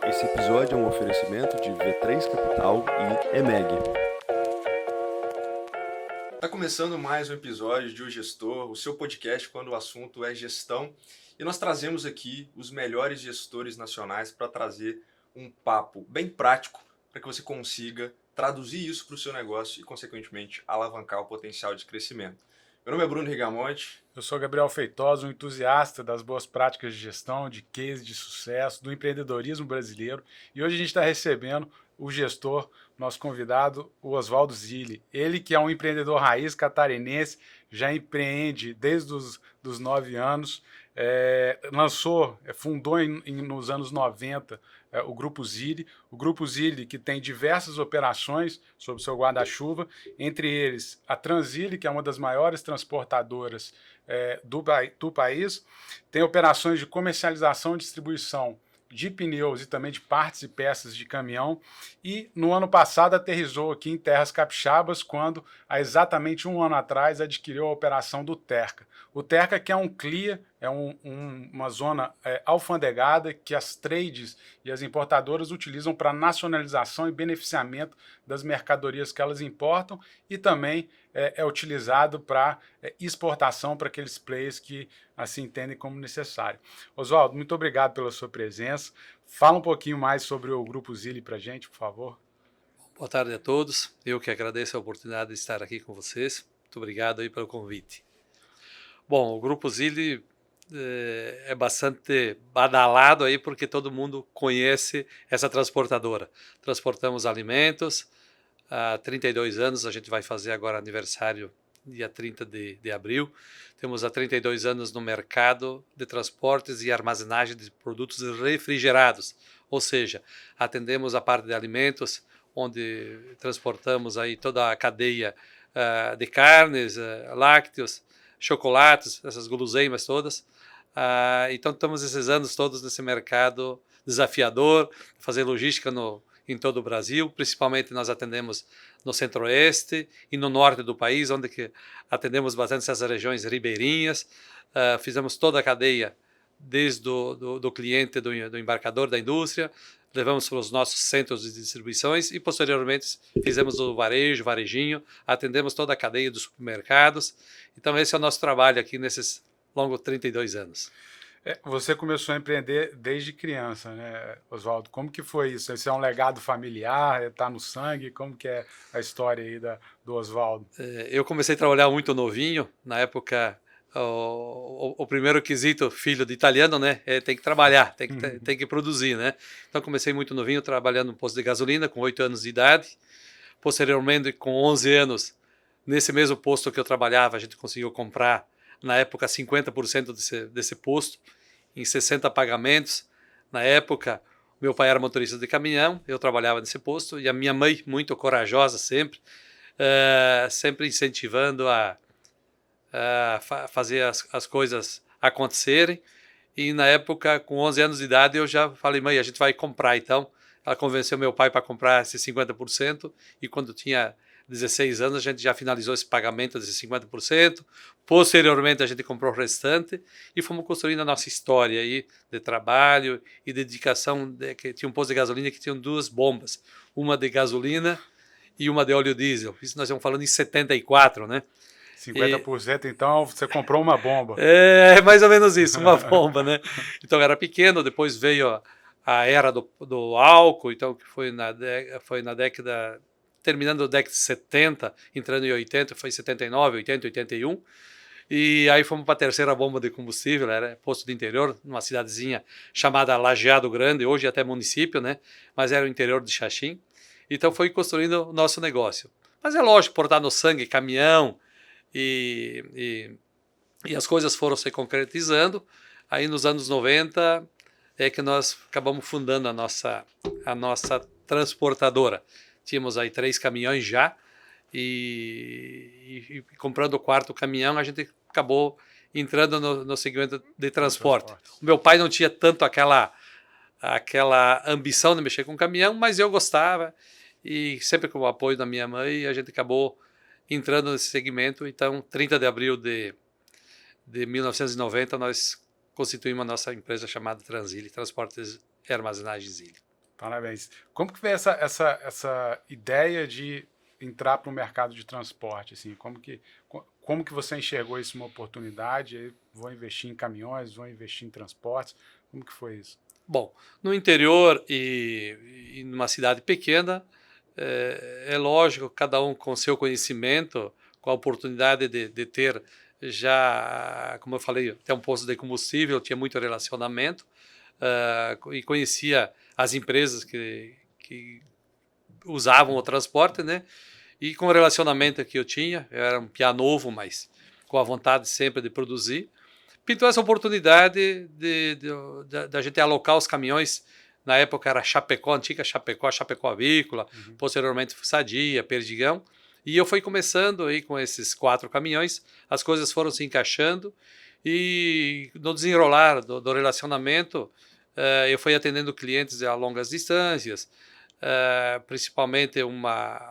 Esse episódio é um oferecimento de V3 Capital e EMEG. Está começando mais um episódio de O Gestor, o seu podcast quando o assunto é gestão. E nós trazemos aqui os melhores gestores nacionais para trazer um papo bem prático para que você consiga traduzir isso para o seu negócio e, consequentemente, alavancar o potencial de crescimento. Meu nome é Bruno Rigamonte. Eu sou Gabriel Feitosa, um entusiasta das boas práticas de gestão, de case de sucesso, do empreendedorismo brasileiro. E hoje a gente está recebendo o gestor, nosso convidado, o Oswaldo Zilli. Ele que é um empreendedor raiz catarinense, já empreende desde os 9 anos, fundou nos anos 90 o Grupo Zilli que tem diversas operações sob seu guarda-chuva, entre eles a Transilli, que é uma das maiores transportadoras do país, tem operações de comercialização e distribuição de pneus e também de partes e peças de caminhão, e no ano passado aterrissou aqui em terras capixabas, quando há exatamente um ano atrás adquiriu a operação do Terca. O Terca, que é um CLIA, é uma zona alfandegada que as trades e as importadoras utilizam para nacionalização e beneficiamento das mercadorias que elas importam, e também é utilizado para exportação para aqueles players que assim entendem como necessário. Oswaldo, muito obrigado pela sua presença. Fala um pouquinho mais sobre o Grupo Zilli para a gente, por favor. Boa tarde a todos. Eu que agradeço a oportunidade de estar aqui com vocês. Muito obrigado aí pelo convite. Bom, o Grupo Zilli é bastante badalado aí porque todo mundo conhece essa transportadora. Transportamos alimentos há 32 anos, a gente vai fazer agora aniversário dia 30 de abril. Temos há 32 anos no mercado de transportes e armazenagem de produtos refrigerados, ou seja, atendemos a parte de alimentos, onde transportamos aí toda a cadeia de carnes, lácteos, chocolates, essas guloseimas todas. Então estamos esses anos todos nesse mercado desafiador, fazer logística em todo o Brasil, principalmente nós atendemos no centro-oeste e no norte do país, onde que atendemos bastante essas regiões ribeirinhas. Fizemos toda a cadeia, desde do cliente, do embarcador, da indústria, levamos para os nossos centros de distribuições e, posteriormente, fizemos o varejinho, atendemos toda a cadeia dos supermercados. Então, esse é o nosso trabalho aqui nesses longos 32 anos. Você começou a empreender desde criança, né, Oswaldo? Como que foi isso? Esse é um legado familiar? Está no sangue? Como que é a história aí do Oswaldo? Eu comecei a trabalhar muito novinho. Na época, o primeiro quesito, filho de italiano, né? Tem que trabalhar, tem que produzir, né? Então, comecei muito novinho, trabalhando no posto de gasolina, com 8 anos de idade. Posteriormente, com 11 anos, nesse mesmo posto que eu trabalhava, a gente conseguiu comprar, na época, 50% desse posto, em 60 pagamentos. Na época, meu pai era motorista de caminhão, eu trabalhava nesse posto, e a minha mãe, muito corajosa sempre, sempre incentivando a fazer as coisas acontecerem. E na época, com 11 anos de idade, eu já falei, mãe, a gente vai comprar. Então, ela convenceu meu pai para comprar esses 50%, e quando tinha 16 anos, a gente já finalizou esse pagamento desses 50%. Posteriormente, a gente comprou o restante e fomos construindo a nossa história aí de trabalho e dedicação. Que tinha um posto de gasolina que tinha 2 bombas, uma de gasolina e uma de óleo diesel. Isso nós estamos falando em 74, né? 50%, então você comprou uma bomba. É mais ou menos isso, uma bomba, né? Então era pequeno, depois veio a era do álcool, então que foi na década, terminando a década de 70, entrando em 80, foi 79, 80, 81. E aí fomos para a terceira bomba de combustível, era posto de interior, numa cidadezinha chamada Lajeado Grande, hoje até município, né? Mas era o interior de Xaxim. Então foi construindo o nosso negócio. Mas é lógico, portar no sangue, caminhão, e as coisas foram se concretizando. Aí nos anos 90 é que nós acabamos fundando a nossa transportadora. Tínhamos aí 3 caminhões já, e comprando o 4º caminhão, a gente acabou entrando no segmento de transporte. O meu pai não tinha tanto aquela ambição de mexer com caminhão, mas eu gostava, e sempre com o apoio da minha mãe, a gente acabou entrando nesse segmento. Então, 30 de abril de 1990, nós constituímos a nossa empresa chamada Transilli, Transportes e Armazenagem Zilli. Parabéns. Como que veio essa ideia de entrar para o mercado de transporte? Assim, como que você enxergou isso uma oportunidade? Aí vou investir em caminhões, vou investir em transportes. Como que foi isso? Bom, no interior e numa cidade pequena, é lógico, cada um com seu conhecimento, com a oportunidade de ter já, como eu falei, até um posto de combustível, tinha muito relacionamento e conhecia as empresas que usavam o transporte, né? E com o relacionamento que eu tinha, eu era um piá novo, mas com a vontade sempre de produzir, pintou essa oportunidade da gente alocar os caminhões. Na época era Chapecó, antiga Chapecó, Chapecó Avícola, posteriormente Sadia, Perdigão. E eu fui começando aí com esses 4 caminhões, as coisas foram se encaixando e no desenrolar do relacionamento, eu fui atendendo clientes a longas distâncias, principalmente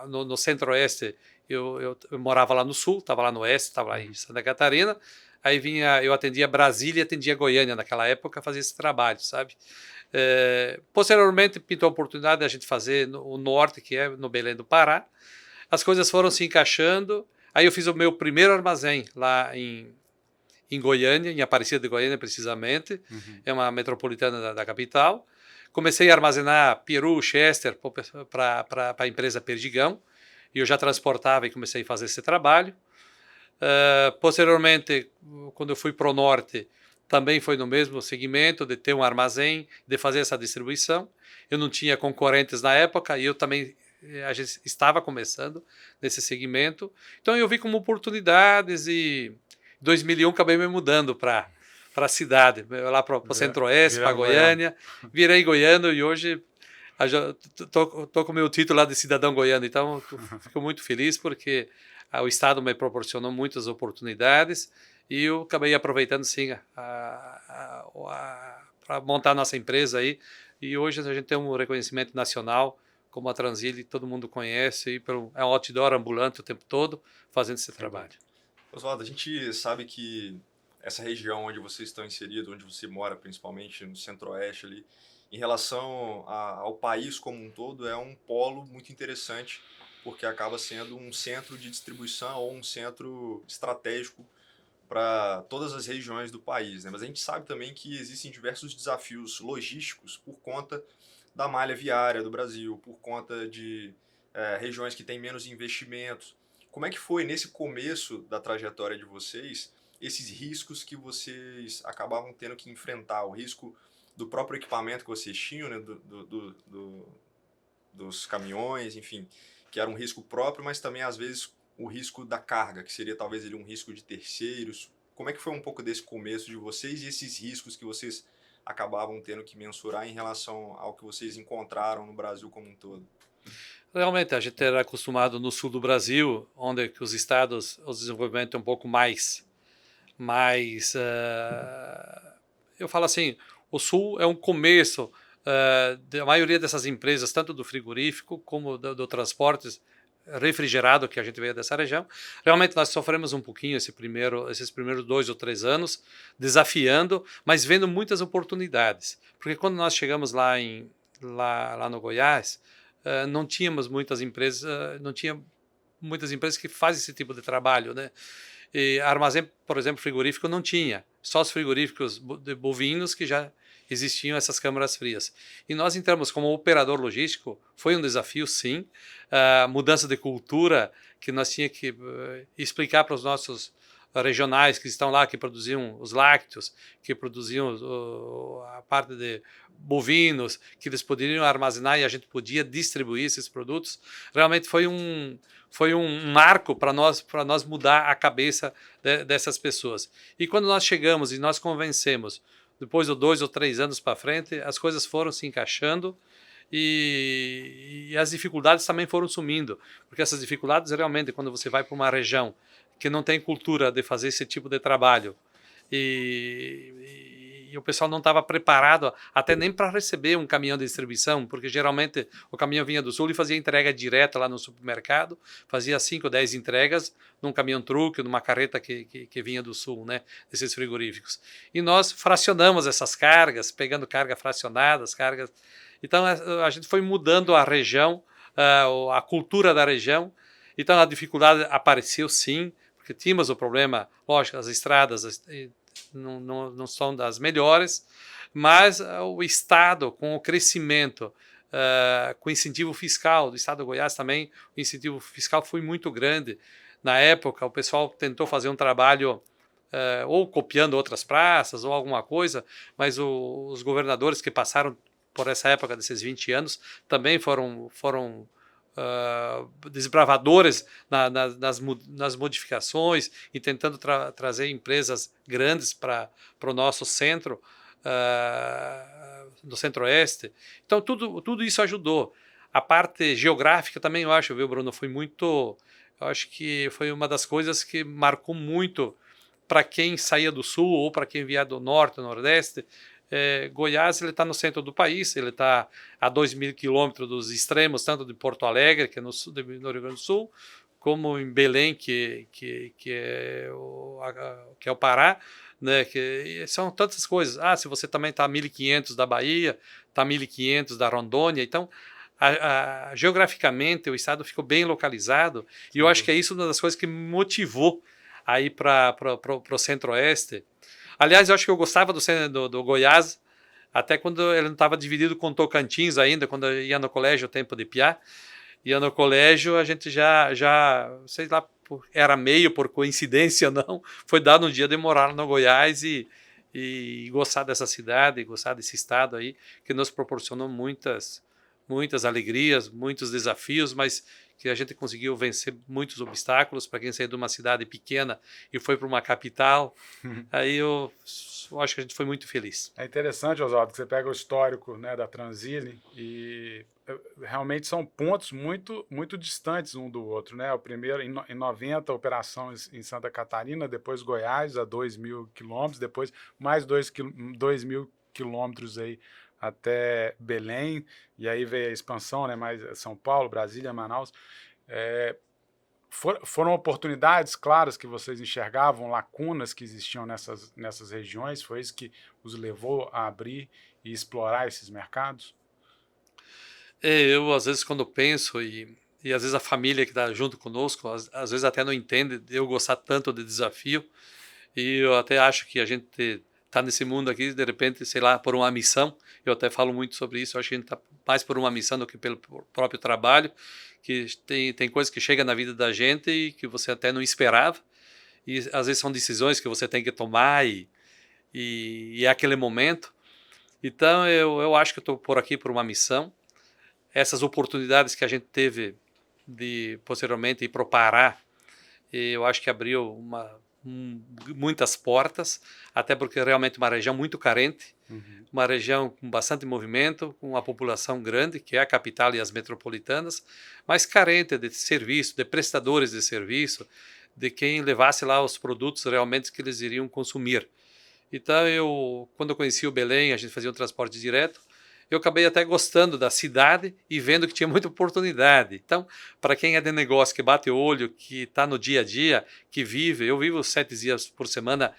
no centro-oeste, eu morava lá no sul, estava lá no oeste, estava lá em Santa Catarina. Aí eu atendia Brasília e atendia Goiânia naquela época, fazia esse trabalho, sabe? Posteriormente, pintou a oportunidade de a gente fazer o norte, que é no Belém do Pará. As coisas foram se encaixando. Aí eu fiz o meu primeiro armazém lá em Goiânia, em Aparecida de Goiânia, precisamente. É uma metropolitana da capital. Comecei a armazenar peru, chester para a empresa Perdigão. E eu já transportava e comecei a fazer esse trabalho. Posteriormente, quando eu fui para o norte, também foi no mesmo segmento de ter um armazém, de fazer essa distribuição. Eu não tinha concorrentes na época e eu também a gente estava começando nesse segmento. Então eu vi como oportunidades e em 2001 acabei me mudando para a cidade, lá para o centro-oeste, para Goiânia. Virei goiano e hoje estou com o meu título lá de cidadão goiano. Então fico muito feliz porque o Estado me proporcionou muitas oportunidades e eu acabei aproveitando sim para montar a nossa empresa aí. E hoje a gente tem um reconhecimento nacional como a Transile, todo mundo conhece, e é um outdoor ambulante o tempo todo fazendo esse trabalho. Oswaldo, a gente sabe que essa região onde vocês estão inseridos, onde você mora principalmente, no centro-oeste ali, em relação ao país como um todo, é um polo muito interessante, porque acaba sendo um centro de distribuição ou um centro estratégico para todas as regiões do país, né? Mas a gente sabe também que existem diversos desafios logísticos por conta da malha viária do Brasil, por conta de regiões que têm menos investimentos. Como é que foi nesse começo da trajetória de vocês esses riscos que vocês acabavam tendo que enfrentar? O risco do próprio equipamento que vocês tinham, né? Dos caminhões, enfim, que era um risco próprio, mas também às vezes o risco da carga, que seria talvez um risco de terceiros. Como é que foi um pouco desse começo de vocês e esses riscos que vocês acabavam tendo que mensurar em relação ao que vocês encontraram no Brasil como um todo? Realmente, a gente era acostumado no sul do Brasil, onde os estados, o desenvolvimento é um pouco mais eu falo assim, o sul é um começo da maioria dessas empresas, tanto do frigorífico como do transporte refrigerado, que a gente veio dessa região. Realmente nós sofremos um pouquinho esses primeiros 2 ou 3 anos, desafiando, mas vendo muitas oportunidades. Porque quando nós chegamos lá no Goiás, não tínhamos muitas empresas, não tinha muitas empresas que fazem esse tipo de trabalho, né? E armazém, por exemplo, frigorífico não tinha, só os frigoríficos de bovinos que já existiam essas câmaras frias. E nós entramos como operador logístico, foi um desafio sim, mudança de cultura que nós tínhamos que explicar para os nossos regionais que estão lá, que produziam os lácteos, que produziam a parte de bovinos, que eles poderiam armazenar e a gente podia distribuir esses produtos. Realmente foi um marco para nós mudar a cabeça dessas pessoas. E quando nós chegamos e nós convencemos, depois de 2 ou 3 anos para frente, as coisas foram se encaixando e as dificuldades também foram sumindo, porque essas dificuldades realmente, quando você vai para uma região que não tem cultura de fazer esse tipo de trabalho e o pessoal não estava preparado até nem para receber um caminhão de distribuição, porque geralmente o caminhão vinha do sul e fazia entrega direta lá no supermercado, fazia 5 ou 10 entregas num caminhão-truque, numa carreta que vinha do sul, né, desses frigoríficos. E nós fracionamos essas cargas, pegando cargas fracionadas, Então a gente foi mudando a região, a cultura da região. Então a dificuldade apareceu sim, porque tínhamos o problema, lógico, as estradas não são das melhores, mas o Estado, com o crescimento, com o incentivo fiscal do Estado de Goiás também, o incentivo fiscal foi muito grande. Na época, o pessoal tentou fazer um trabalho ou copiando outras praças ou alguma coisa, mas os governadores que passaram por essa época desses 20 anos também foram desbravadores nas modificações e tentando trazer empresas grandes para o nosso centro, do centro-oeste. Então, tudo isso ajudou. A parte geográfica também, eu acho, viu, Bruno, eu acho que foi uma das coisas que marcou muito para quem saía do sul ou para quem via do norte, do nordeste. Goiás ele está no centro do país, ele está a 2.000 quilômetros dos extremos, tanto de Porto Alegre, que é no Rio Grande do Sul, como em Belém, que é o Pará, né? Que são tantas coisas. Se você também está a 1.500 da Bahia, está a 1.500 da Rondônia, então geograficamente o estado ficou bem localizado, e eu acho que é isso uma das coisas que me motivou a ir para o centro-oeste. Aliás, eu acho que eu gostava do Goiás, até quando ele não estava dividido com Tocantins ainda, quando eu ia no colégio, o tempo de piá. Ia no colégio, a gente já sei lá, era meio por coincidência não, foi dado um dia de morar no Goiás e gostar dessa cidade, gostar desse estado aí, que nos proporcionou muitas alegrias, muitos desafios, mas que a gente conseguiu vencer muitos obstáculos. Para quem saiu de uma cidade pequena e foi para uma capital, aí eu acho que a gente foi muito feliz. É interessante, Oswaldo, que você pega o histórico, né, da Transile e realmente são pontos muito distantes um do outro, né? O primeiro, em 90, operação em Santa Catarina, depois Goiás, a 2.000 quilômetros, depois mais 2.000 quilômetros aí até Belém, e aí veio a expansão, né, mais São Paulo, Brasília, Manaus. Foram oportunidades claras que vocês enxergavam, lacunas que existiam nessas regiões? Foi isso que os levou a abrir e explorar esses mercados? Eu, às vezes, quando penso, e às vezes a família que está junto conosco, às vezes até não entende eu gostar tanto de desafio, e eu até acho que a gente está nesse mundo aqui, de repente, sei lá, por uma missão. Eu até falo muito sobre isso. Eu acho que a gente está mais por uma missão do que pelo próprio trabalho, que tem coisas que chegam na vida da gente e que você até não esperava, e às vezes são decisões que você tem que tomar e é aquele momento. Então eu acho que eu estou por aqui por uma missão. Essas oportunidades que a gente teve de posteriormente ir para o Pará, eu acho que abriu muitas portas, até porque é realmente uma região muito carente, uma região com bastante movimento, com uma população grande, que é a capital e as metropolitanas, mas carente de serviço, de prestadores de serviço, de quem levasse lá os produtos realmente que eles iriam consumir. Então, quando eu conheci o Belém, a gente fazia um transporte direto, eu acabei até gostando da cidade e vendo que tinha muita oportunidade. Então, para quem é de negócio, que bate o olho, que está no dia a dia, que vive, eu vivo 7 dias por semana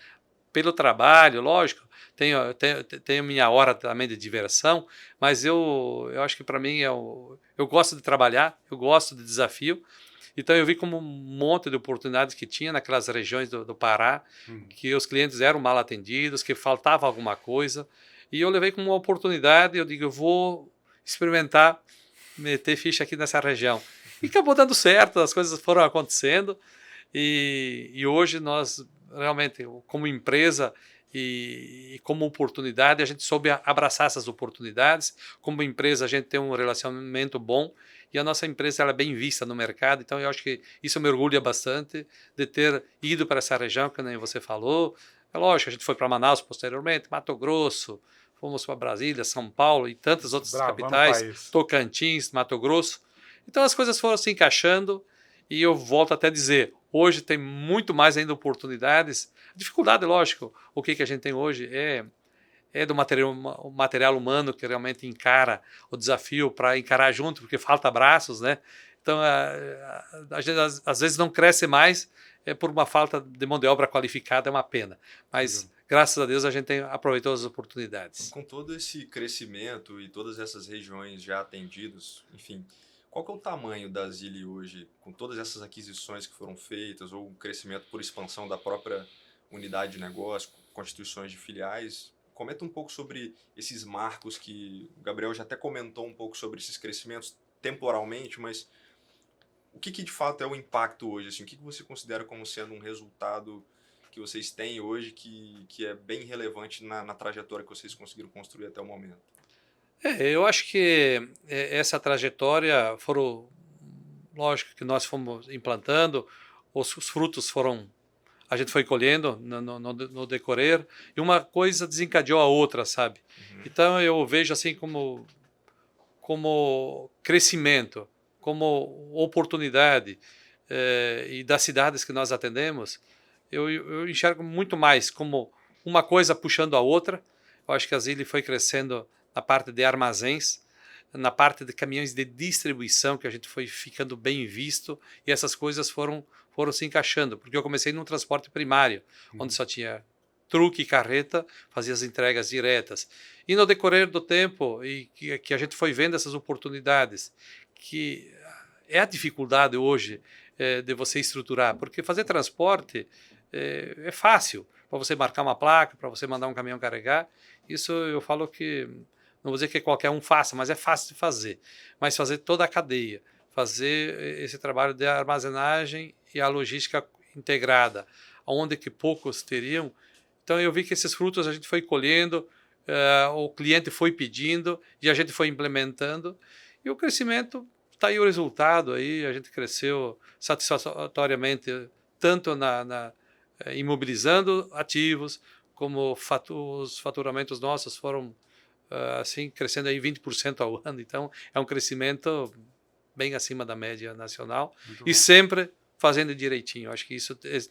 pelo trabalho, lógico, tenho minha hora também de diversão, mas eu acho que para mim eu gosto de trabalhar, eu gosto de desafio. Então eu vi como um monte de oportunidades que tinha naquelas regiões do Pará, que os clientes eram mal atendidos, que faltava alguma coisa. E eu levei como uma oportunidade, eu digo, eu vou experimentar, meter ficha aqui nessa região. E acabou dando certo, as coisas foram acontecendo, e hoje nós realmente, como empresa e como oportunidade, a gente soube abraçar essas oportunidades. Como empresa, a gente tem um relacionamento bom, e a nossa empresa ela é bem vista no mercado, então eu acho que isso me orgulha bastante de ter ido para essa região, que nem você falou. É lógico, a gente foi para Manaus posteriormente, Mato Grosso, fomos para Brasília, São Paulo e tantas outras capitais, Tocantins, Mato Grosso. Então as coisas foram se encaixando, e eu volto até a dizer, hoje tem muito mais ainda oportunidades. A dificuldade, lógico, o que a gente tem hoje é do material humano que realmente encara o desafio para encarar junto, porque falta braços, né? Então a gente às vezes não cresce mais, por uma falta de mão de obra qualificada, é uma pena. Mas graças a Deus a gente aproveitou as oportunidades. Com todo esse crescimento e todas essas regiões já atendidas, enfim, qual que é o tamanho da Zilli hoje, com todas essas aquisições que foram feitas, ou um crescimento por expansão da própria unidade de negócio, constituições de filiais? Comenta um pouco sobre esses marcos que o Gabriel já até comentou um pouco sobre esses crescimentos temporalmente, mas o que de fato é o impacto hoje? Assim, o que você considera como sendo um resultado que vocês têm hoje que é bem relevante na trajetória que vocês conseguiram construir até o momento? Eu acho que essa trajetória foram, lógico que nós fomos implantando, os frutos foram, a gente foi colhendo no decorrer, e uma coisa desencadeou a outra, sabe? Então eu vejo assim como crescimento, como oportunidade, e das cidades que nós atendemos, eu enxergo muito mais como uma coisa puxando a outra. Eu acho que a Zilli foi crescendo na parte de armazéns, na parte de caminhões de distribuição, que a gente foi ficando bem visto, e essas coisas foram se encaixando, porque eu comecei num transporte primário, onde só tinha truque e carreta, fazia as entregas diretas. E no decorrer do tempo, e que a gente foi vendo essas oportunidades, que é a dificuldade hoje de você estruturar, porque fazer transporte é fácil, para você marcar uma placa, para você mandar um caminhão carregar, isso eu falo que, não vou dizer que qualquer um faça, mas é fácil de fazer. Mas fazer toda a cadeia, fazer esse trabalho de armazenagem e a logística integrada, onde que poucos teriam. Então eu vi que esses frutos a gente foi colhendo, o cliente foi pedindo e a gente foi implementando, e o crescimento está aí, o resultado aí, a gente cresceu satisfatoriamente, tanto imobilizando ativos, como os faturamentos nossos foram assim, crescendo aí 20% ao ano. Então é um crescimento bem acima da média nacional e sempre fazendo direitinho. Acho que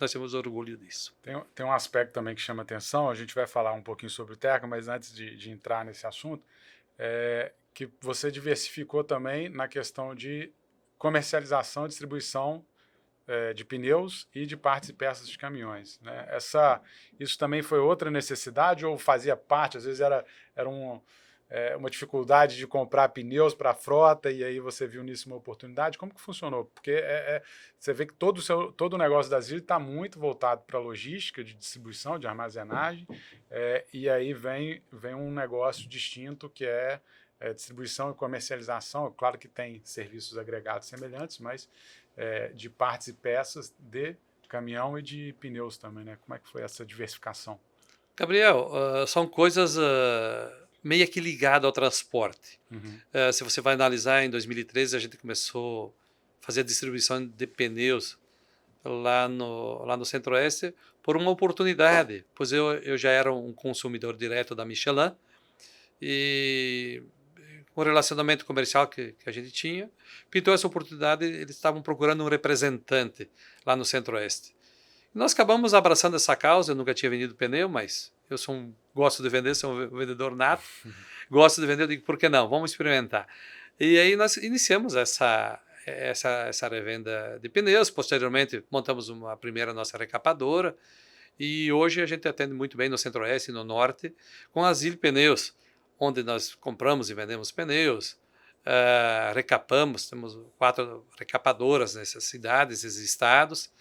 nós temos orgulho disso. Tem um aspecto também que chama atenção, a gente vai falar um pouquinho sobre o Terca, mas antes de entrar nesse assunto, que você diversificou também na questão de comercialização e distribuição de pneus e de partes e peças de caminhões, né? Isso também foi outra necessidade ou fazia parte? Às vezes era uma dificuldade de comprar pneus para a frota e aí você viu nisso uma oportunidade. Como que funcionou? Porque você vê que todo o negócio da Zilli está muito voltado para a logística de distribuição, de armazenagem, e aí vem um negócio distinto que é distribuição e comercialização. Claro que tem serviços agregados semelhantes, mas de partes e peças de caminhão e de pneus também, né? Como é que foi essa diversificação? Gabriel, são coisas meio que ligadas ao transporte. Se você vai analisar, em 2013 a gente começou a fazer a distribuição de pneus lá no Centro-Oeste por uma oportunidade, pois eu já era um consumidor direto da Michelin e com o relacionamento comercial que a gente tinha, pintou essa oportunidade, eles estavam procurando um representante lá no Centro-Oeste. Nós acabamos abraçando essa causa. Eu nunca tinha vendido pneu, mas eu gosto de vender, sou um vendedor nato, gosto de vender, eu digo, por que não? Vamos experimentar. E aí nós iniciamos essa revenda de pneus, posteriormente montamos uma primeira nossa recapadora, e hoje a gente atende muito bem no Centro-Oeste e no Norte, com a Zilli Pneus, onde nós compramos e vendemos pneus, recapamos, temos 4 recapadoras nessas cidades, nesses estados.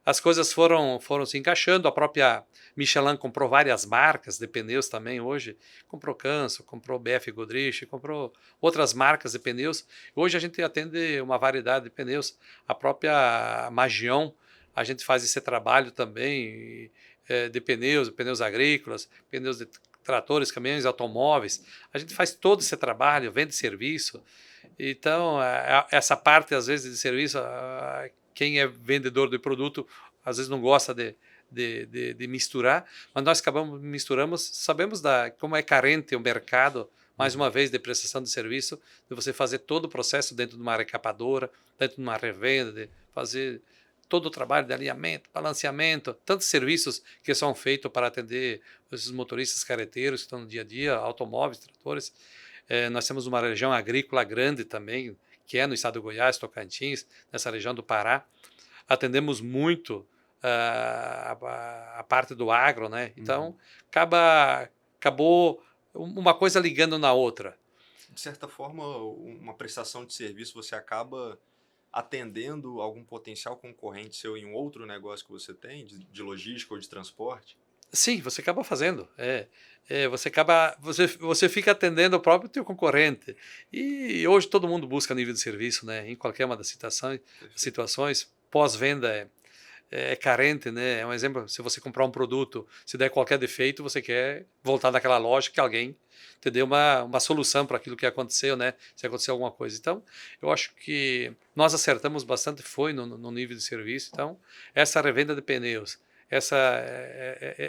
As coisas foram se encaixando, a própria Michelin comprou várias marcas de pneus também hoje, comprou Canso, comprou BF Goodrich, comprou outras marcas de pneus. Hoje a gente atende uma variedade de pneus, a própria Magion, a gente faz esse trabalho também de pneus agrícolas, pneus de tratores, caminhões, automóveis. A gente faz todo esse trabalho, vende serviço. Então, essa parte, às vezes, de serviço, quem é vendedor de produto, às vezes não gosta de misturar, mas nós misturamos, sabemos como é carente o mercado, mais uma vez, de prestação de serviço, de você fazer todo o processo dentro de uma recapadora, dentro de uma revenda, de fazer todo o trabalho de alinhamento, balanceamento, tantos serviços que são feitos para atender esses motoristas carreteiros que estão no dia a dia, automóveis, tratores. Nós temos uma região agrícola grande também, que é no estado de Goiás, Tocantins, nessa região do Pará. Atendemos muito a parte do agro, né? Então, acabou uma coisa ligando na outra. De certa forma, uma prestação de serviço, você acaba atendendo algum potencial concorrente seu em um outro negócio que você tem, de logística ou de transporte? Sim, você acaba fazendo. Você fica atendendo o próprio teu concorrente. E hoje todo mundo busca nível de serviço, né? Em qualquer uma das situações, pós-venda é carente, né? É um exemplo, se você comprar um produto, se der qualquer defeito, você quer voltar naquela loja que alguém te dê uma solução para aquilo que aconteceu, né? Se aconteceu alguma coisa. Então, eu acho que nós acertamos bastante, foi no nível de serviço. Então, essa revenda de pneus,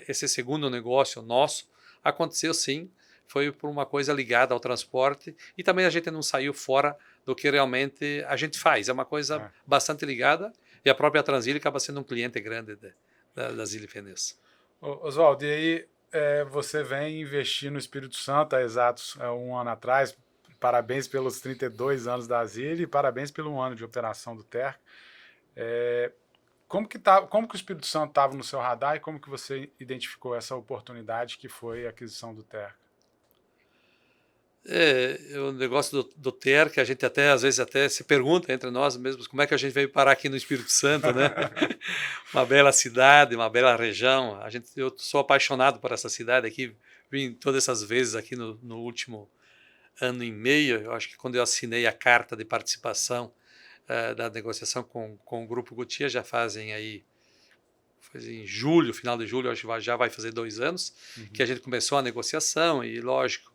esse segundo negócio nosso, aconteceu sim, foi por uma coisa ligada ao transporte e também a gente não saiu fora do que realmente a gente faz. É uma coisa bastante ligada. E a própria Transile acaba sendo um cliente grande da Zilli Pneus. Oswaldo, e aí você vem investir no Espírito Santo há exatos 1 ano atrás. Parabéns pelos 32 anos da Zilli e parabéns pelo 1 ano de operação do Terca. Como que o Espírito Santo estava no seu radar e como que você identificou essa oportunidade que foi a aquisição do Terca? O negócio do Terca, a gente às vezes se pergunta entre nós mesmos como é que a gente veio parar aqui no Espírito Santo, né? Uma bela cidade, uma bela região. Eu sou apaixonado por essa cidade aqui, vim todas essas vezes aqui no último ano e meio. Eu acho que quando eu assinei a carta de participação da negociação com o Grupo Gotia, já fazem aí, foi em julho, final de julho, acho que já vai fazer 2 anos, que a gente começou a negociação e, lógico,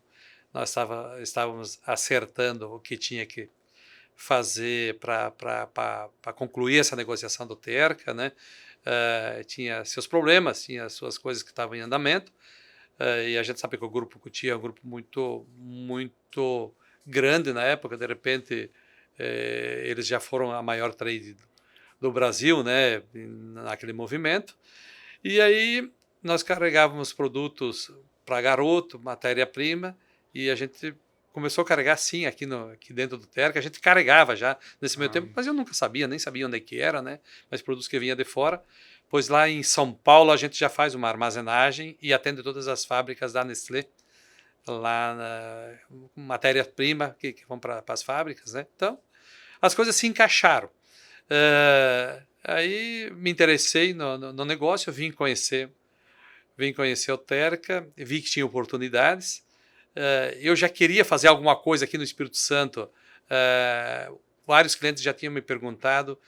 nós estávamos acertando o que tinha que fazer para concluir essa negociação do Terca, né? Tinha seus problemas, tinha suas coisas que estavam em andamento, e a gente sabe que o Grupo Gotia é um grupo muito, muito grande na época. De repente, eles já foram a maior trade do Brasil, né? Naquele movimento. E aí nós carregávamos produtos para garoto, matéria-prima, e a gente começou a carregar sim aqui dentro do Terca. A gente carregava já nesse meio tempo, mas eu nunca sabia, nem sabia onde é que era, né? Mas produtos que vinham de fora. Pois lá em São Paulo a gente já faz uma armazenagem e atende todas as fábricas da Nestlé, lá na matéria-prima que vão para as fábricas, né? Então, as coisas se encaixaram. Aí me interessei no negócio, vim conhecer o Terca, vi que tinha oportunidades. Eu já queria fazer alguma coisa aqui no Espírito Santo. Vários clientes já tinham me perguntado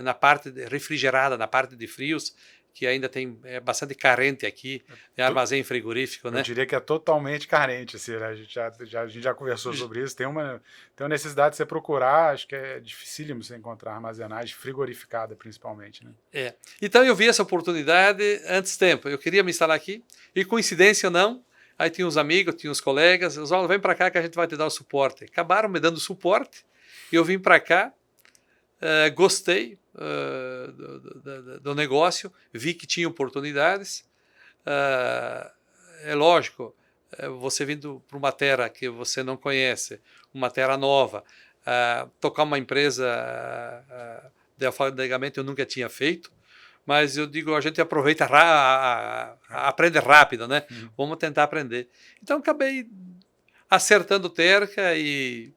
na parte refrigerada, na parte de frios, que ainda é bastante carente aqui, em armazém frigorífico, né? Eu diria que é totalmente carente, assim, né? A gente já conversou sobre isso. Tem uma necessidade de você procurar, acho que é dificílimo você encontrar armazenagem frigorificada, principalmente, né? Então eu vi essa oportunidade antes do tempo. Eu queria me instalar aqui, e coincidência ou não, aí tinha uns amigos, tinha uns colegas, vem para cá que a gente vai te dar o suporte. Acabaram me dando suporte, e eu vim para cá, gostei do negócio, vi que tinha oportunidades. É lógico, você vindo para uma terra que você não conhece, uma terra nova, tocar uma empresa de alfandegamento eu nunca tinha feito, mas eu digo, a gente aproveita, aprende rápido, né? Vamos tentar aprender. Então acabei acertando o Terca e,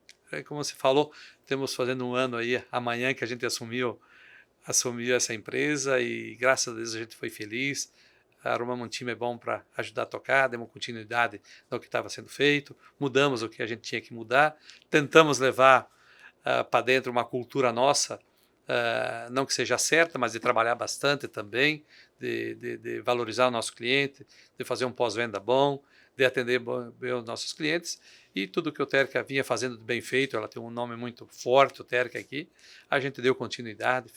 como você falou, temos fazendo 1 ano aí, amanhã, que a gente assumiu essa empresa e graças a Deus a gente foi feliz. Arrumamos um time bom para ajudar a tocar, demos continuidade no que estava sendo feito, mudamos o que a gente tinha que mudar, tentamos levar para dentro uma cultura nossa, não que seja certa, mas de trabalhar bastante também, de valorizar o nosso cliente, de fazer um pós-venda bom, de atender bem os nossos clientes. E tudo que o Terca vinha fazendo de bem feito, ela tem um nome muito forte, o Terca aqui, a gente deu continuidade,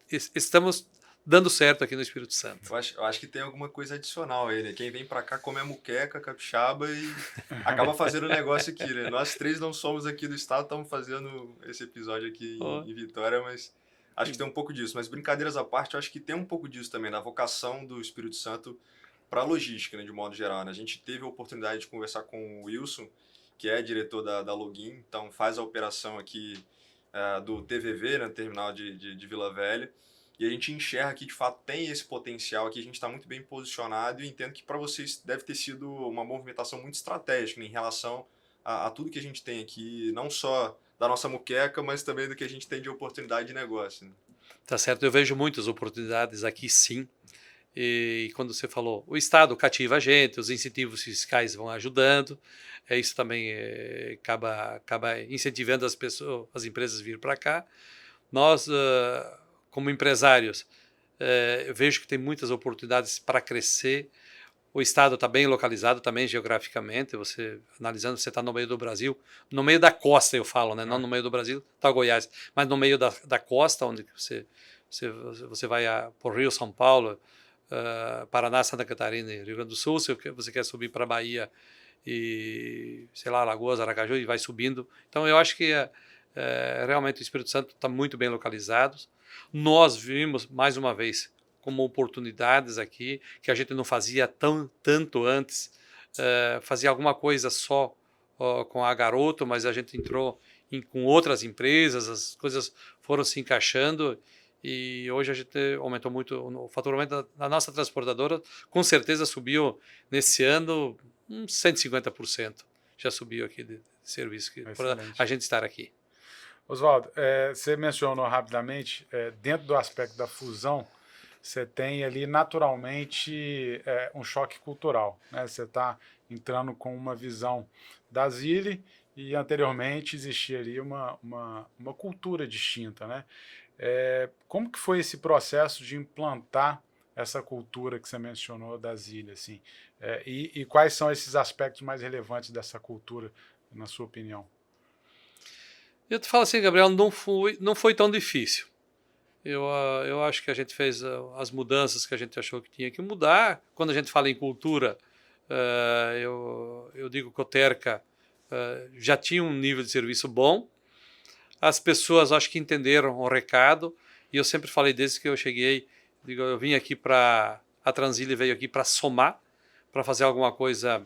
estamos dando certo aqui no Espírito Santo. Eu acho que tem alguma coisa adicional aí, né? Quem vem pra cá come a muqueca, capixaba e acaba fazendo o negócio aqui, né? Nós 3 não somos aqui do estado, estamos fazendo esse episódio aqui em Vitória, mas acho que tem um pouco disso. Mas brincadeiras à parte, eu acho que tem um pouco disso também, da vocação do Espírito Santo para a logística, né, de modo geral, né? A gente teve a oportunidade de conversar com o Wilson, que é diretor da Login, então faz a operação aqui do TVV, né, terminal de Vila Velha, e a gente enxerga que de fato tem esse potencial aqui, a gente está muito bem posicionado e entendo que para vocês deve ter sido uma movimentação muito estratégica, né, em relação a tudo que a gente tem aqui, não só da nossa muqueca, mas também do que a gente tem de oportunidade de negócio, né? Tá certo, eu vejo muitas oportunidades aqui, sim. E quando você falou, o Estado cativa a gente, os incentivos fiscais vão ajudando, isso também acaba incentivando as pessoas, as empresas a vir para cá. Nós, como empresários, eu vejo que tem muitas oportunidades para crescer. O estado está bem localizado também geograficamente. Você analisando, você está no meio do Brasil, no meio da costa, eu falo, né? Não no meio do Brasil, está Goiás, mas no meio da costa, onde você vai por Rio, São Paulo, Paraná, Santa Catarina e Rio Grande do Sul. Se você quer subir para Bahia e, sei lá, Alagoas, Aracaju, e vai subindo. Então, eu acho que realmente o Espírito Santo está muito bem localizado. Nós vimos, mais uma vez, como oportunidades aqui, que a gente não fazia tanto antes, fazia alguma coisa só com a Garoto, mas a gente entrou com outras empresas, as coisas foram se encaixando e hoje a gente aumentou muito o faturamento da nossa transportadora, com certeza subiu nesse ano uns 150%, já subiu aqui de serviço para a gente estar aqui. Oswaldo, você mencionou rapidamente, dentro do aspecto da fusão, você tem ali naturalmente um choque cultural, né? Você está entrando com uma visão da Zilli e anteriormente existia ali uma cultura distinta, né? Como que foi esse processo de implantar essa cultura que você mencionou da Zilli, assim? E quais são esses aspectos mais relevantes dessa cultura, na sua opinião? Eu te falo assim, Gabriel, não foi tão difícil. Eu acho que a gente fez as mudanças que a gente achou que tinha que mudar. Quando a gente fala em cultura, eu digo que o Terca já tinha um nível de serviço bom. As pessoas acho que entenderam o recado. E eu sempre falei desde que eu cheguei, eu vim aqui a Transile veio aqui para somar, para fazer alguma coisa,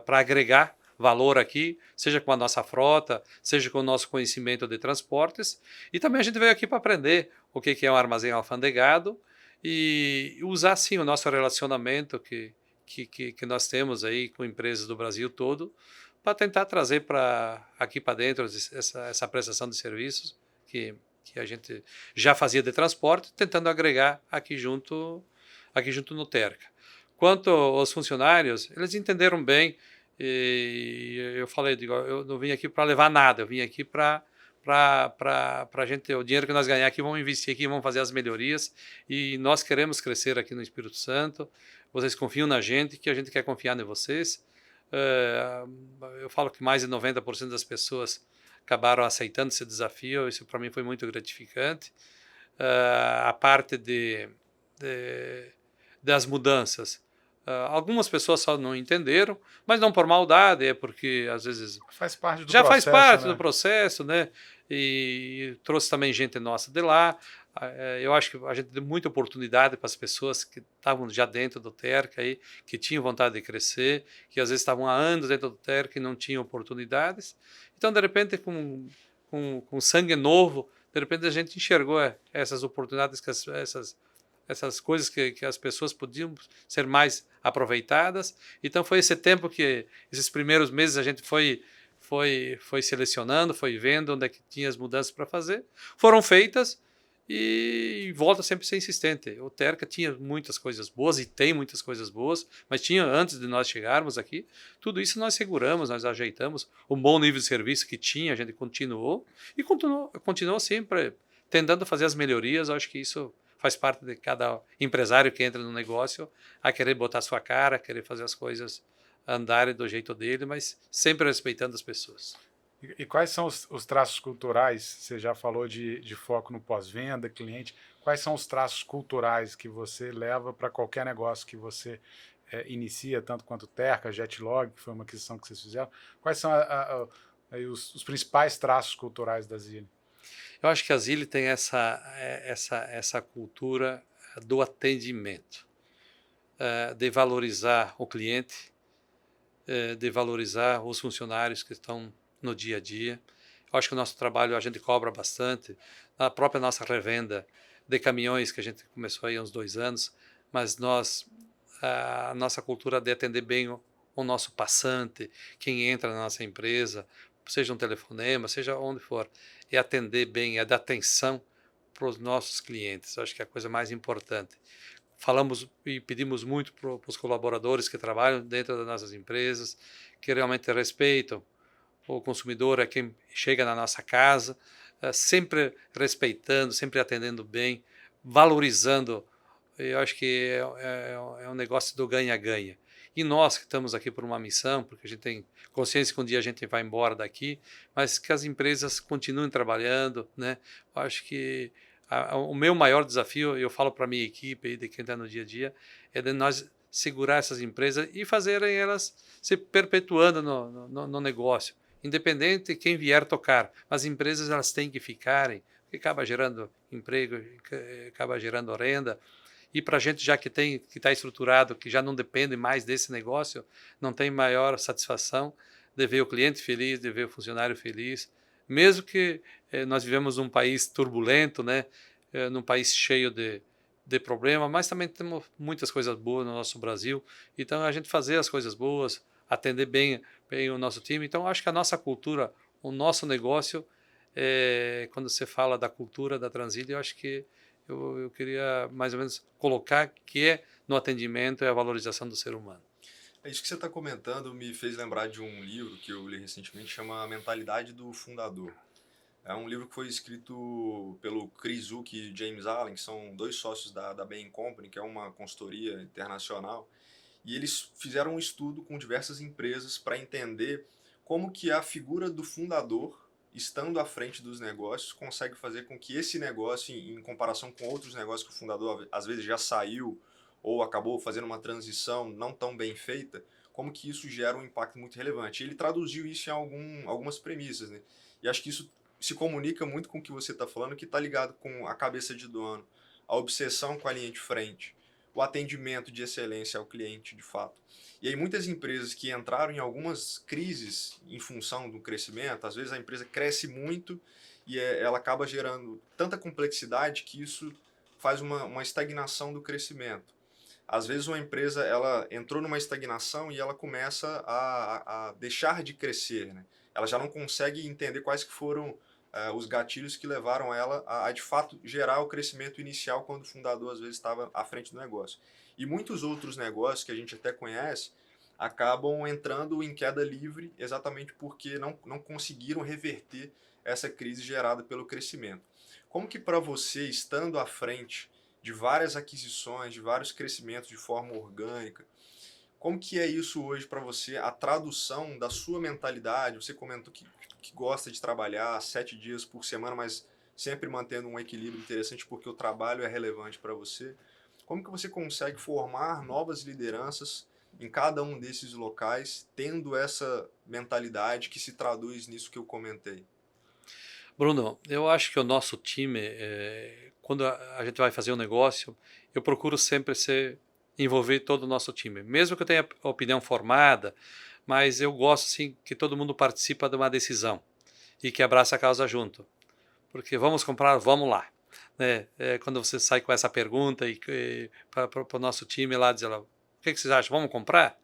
para agregar valor aqui, seja com a nossa frota, seja com o nosso conhecimento de transportes. E também a gente veio aqui para aprender o que é um armazém alfandegado e usar, sim, o nosso relacionamento que nós temos aí com empresas do Brasil todo para tentar trazer aqui para dentro essa prestação de serviços que a gente já fazia de transporte, tentando agregar aqui junto no Terca. Quanto aos funcionários, eles entenderam bem. E eu falei, eu não vim aqui para levar nada, eu vim aqui para a gente, o dinheiro que nós ganhar aqui, vamos investir aqui, vamos fazer as melhorias e nós queremos crescer aqui no Espírito Santo, vocês confiam na gente, que a gente quer confiar em vocês. Eu falo que mais de 90% das pessoas acabaram aceitando esse desafio, isso para mim foi muito gratificante. A parte das mudanças, algumas pessoas só não entenderam, mas não por maldade, é porque às vezes faz parte do já processo, faz parte, né? do processo, né? E trouxe também gente nossa de lá. Eu acho que a gente deu muita oportunidade para as pessoas que estavam já dentro do Terca, aí, que tinham vontade de crescer, que às vezes estavam há anos dentro do Terca e não tinham oportunidades. Então, de repente, com sangue novo, de repente a gente enxergou essas oportunidades, essas coisas que as pessoas podiam ser mais aproveitadas. Então foi esse tempo que, esses primeiros meses, a gente foi selecionando, foi vendo onde é que tinha as mudanças para fazer. Foram feitas e volta sempre a ser insistente. O Terca tinha muitas coisas boas e tem muitas coisas boas, mas tinha antes de nós chegarmos aqui. Tudo isso nós seguramos, nós ajeitamos. O bom nível de serviço que tinha, a gente continuou e continuou sempre tentando fazer as melhorias. Eu acho que isso faz parte de cada empresário que entra no negócio a querer botar sua cara, querer fazer as coisas andarem do jeito dele, mas sempre respeitando as pessoas. E quais são os traços culturais? Você já falou de foco no pós-venda, cliente. Quais são os traços culturais que você leva para qualquer negócio que você inicia, tanto quanto Terca, Jetlog, que foi uma aquisição que vocês fizeram? Quais são os principais traços culturais da Zilli? Eu acho que a Zilli tem essa cultura do atendimento, de valorizar o cliente, de valorizar os funcionários que estão no dia a dia. Eu acho que o nosso trabalho a gente cobra bastante. Na própria nossa revenda, de caminhões, que a gente começou aí há uns 2 anos, mas a nossa cultura de atender bem o nosso passante, quem entra na nossa empresa, seja um telefonema, seja onde for, é atender bem, é dar atenção para os nossos clientes. Acho que é a coisa mais importante. Falamos e pedimos muito para os colaboradores que trabalham dentro das nossas empresas, que realmente respeitam o consumidor, é quem chega na nossa casa, sempre respeitando, sempre atendendo bem, valorizando. Eu acho que é um negócio do ganha-ganha. E nós que estamos aqui por uma missão, porque a gente tem consciência que um dia a gente vai embora daqui, mas que as empresas continuem trabalhando, né? Eu acho que o meu maior desafio, eu falo para a minha equipe, de quem está no dia a dia, é de nós segurar essas empresas e fazerem elas se perpetuando no negócio, independente de quem vier tocar. As empresas elas têm que ficarem, porque acaba gerando emprego, acaba gerando renda. E para a gente já que está estruturado, que já não depende mais desse negócio, não tem maior satisfação de ver o cliente feliz, de ver o funcionário feliz, mesmo que nós vivemos num país turbulento, né, num país cheio de problemas, mas também temos muitas coisas boas no nosso Brasil. Então a gente fazer as coisas boas, atender bem o nosso time. Então acho que a nossa cultura, o nosso negócio, quando você fala da cultura da Transília, eu acho que eu queria mais ou menos colocar que no atendimento é a valorização do ser humano. Isso que você está comentando me fez lembrar de um livro que eu li recentemente, chama A Mentalidade do Fundador. É um livro que foi escrito pelo Chris Zook e James Allen, que são 2 sócios da Bain Company, que é uma consultoria internacional, e eles fizeram um estudo com diversas empresas para entender como que a figura do fundador, estando à frente dos negócios, consegue fazer com que esse negócio, em comparação com outros negócios que o fundador às vezes já saiu ou acabou fazendo uma transição não tão bem feita, como que isso gera um impacto muito relevante. Ele traduziu isso em algumas premissas, né? E acho que isso se comunica muito com o que você está falando, que está ligado com a cabeça de dono, a obsessão com a linha de frente, o atendimento de excelência ao cliente, de fato. E aí muitas empresas que entraram em algumas crises em função do crescimento, às vezes a empresa cresce muito e ela acaba gerando tanta complexidade que isso faz uma estagnação do crescimento. Às vezes uma empresa ela entrou numa estagnação e ela começa a deixar de crescer, né? Ela já não consegue entender quais que foram os gatilhos que levaram ela a de fato gerar o crescimento inicial quando o fundador às vezes estava à frente do negócio. E muitos outros negócios que a gente até conhece acabam entrando em queda livre exatamente porque não conseguiram reverter essa crise gerada pelo crescimento. Como que para você, estando à frente de várias aquisições, de vários crescimentos de forma orgânica, como que é isso hoje para você, a tradução da sua mentalidade? Você comentou que gosta de trabalhar 7 dias por semana, mas sempre mantendo um equilíbrio interessante porque o trabalho é relevante para você. Como que você consegue formar novas lideranças em cada um desses locais, tendo essa mentalidade que se traduz nisso que eu comentei? Bruno, eu acho que o nosso time, quando a gente vai fazer um negócio, eu procuro sempre envolver todo o nosso time. Mesmo que eu tenha opinião formada, mas eu gosto sim que todo mundo participa de uma decisão e que abraça a causa junto. Porque vamos comprar, vamos lá. Né? Quando você sai com essa pergunta para o nosso time lá, dizer lá, o que vocês acham? Vamos comprar?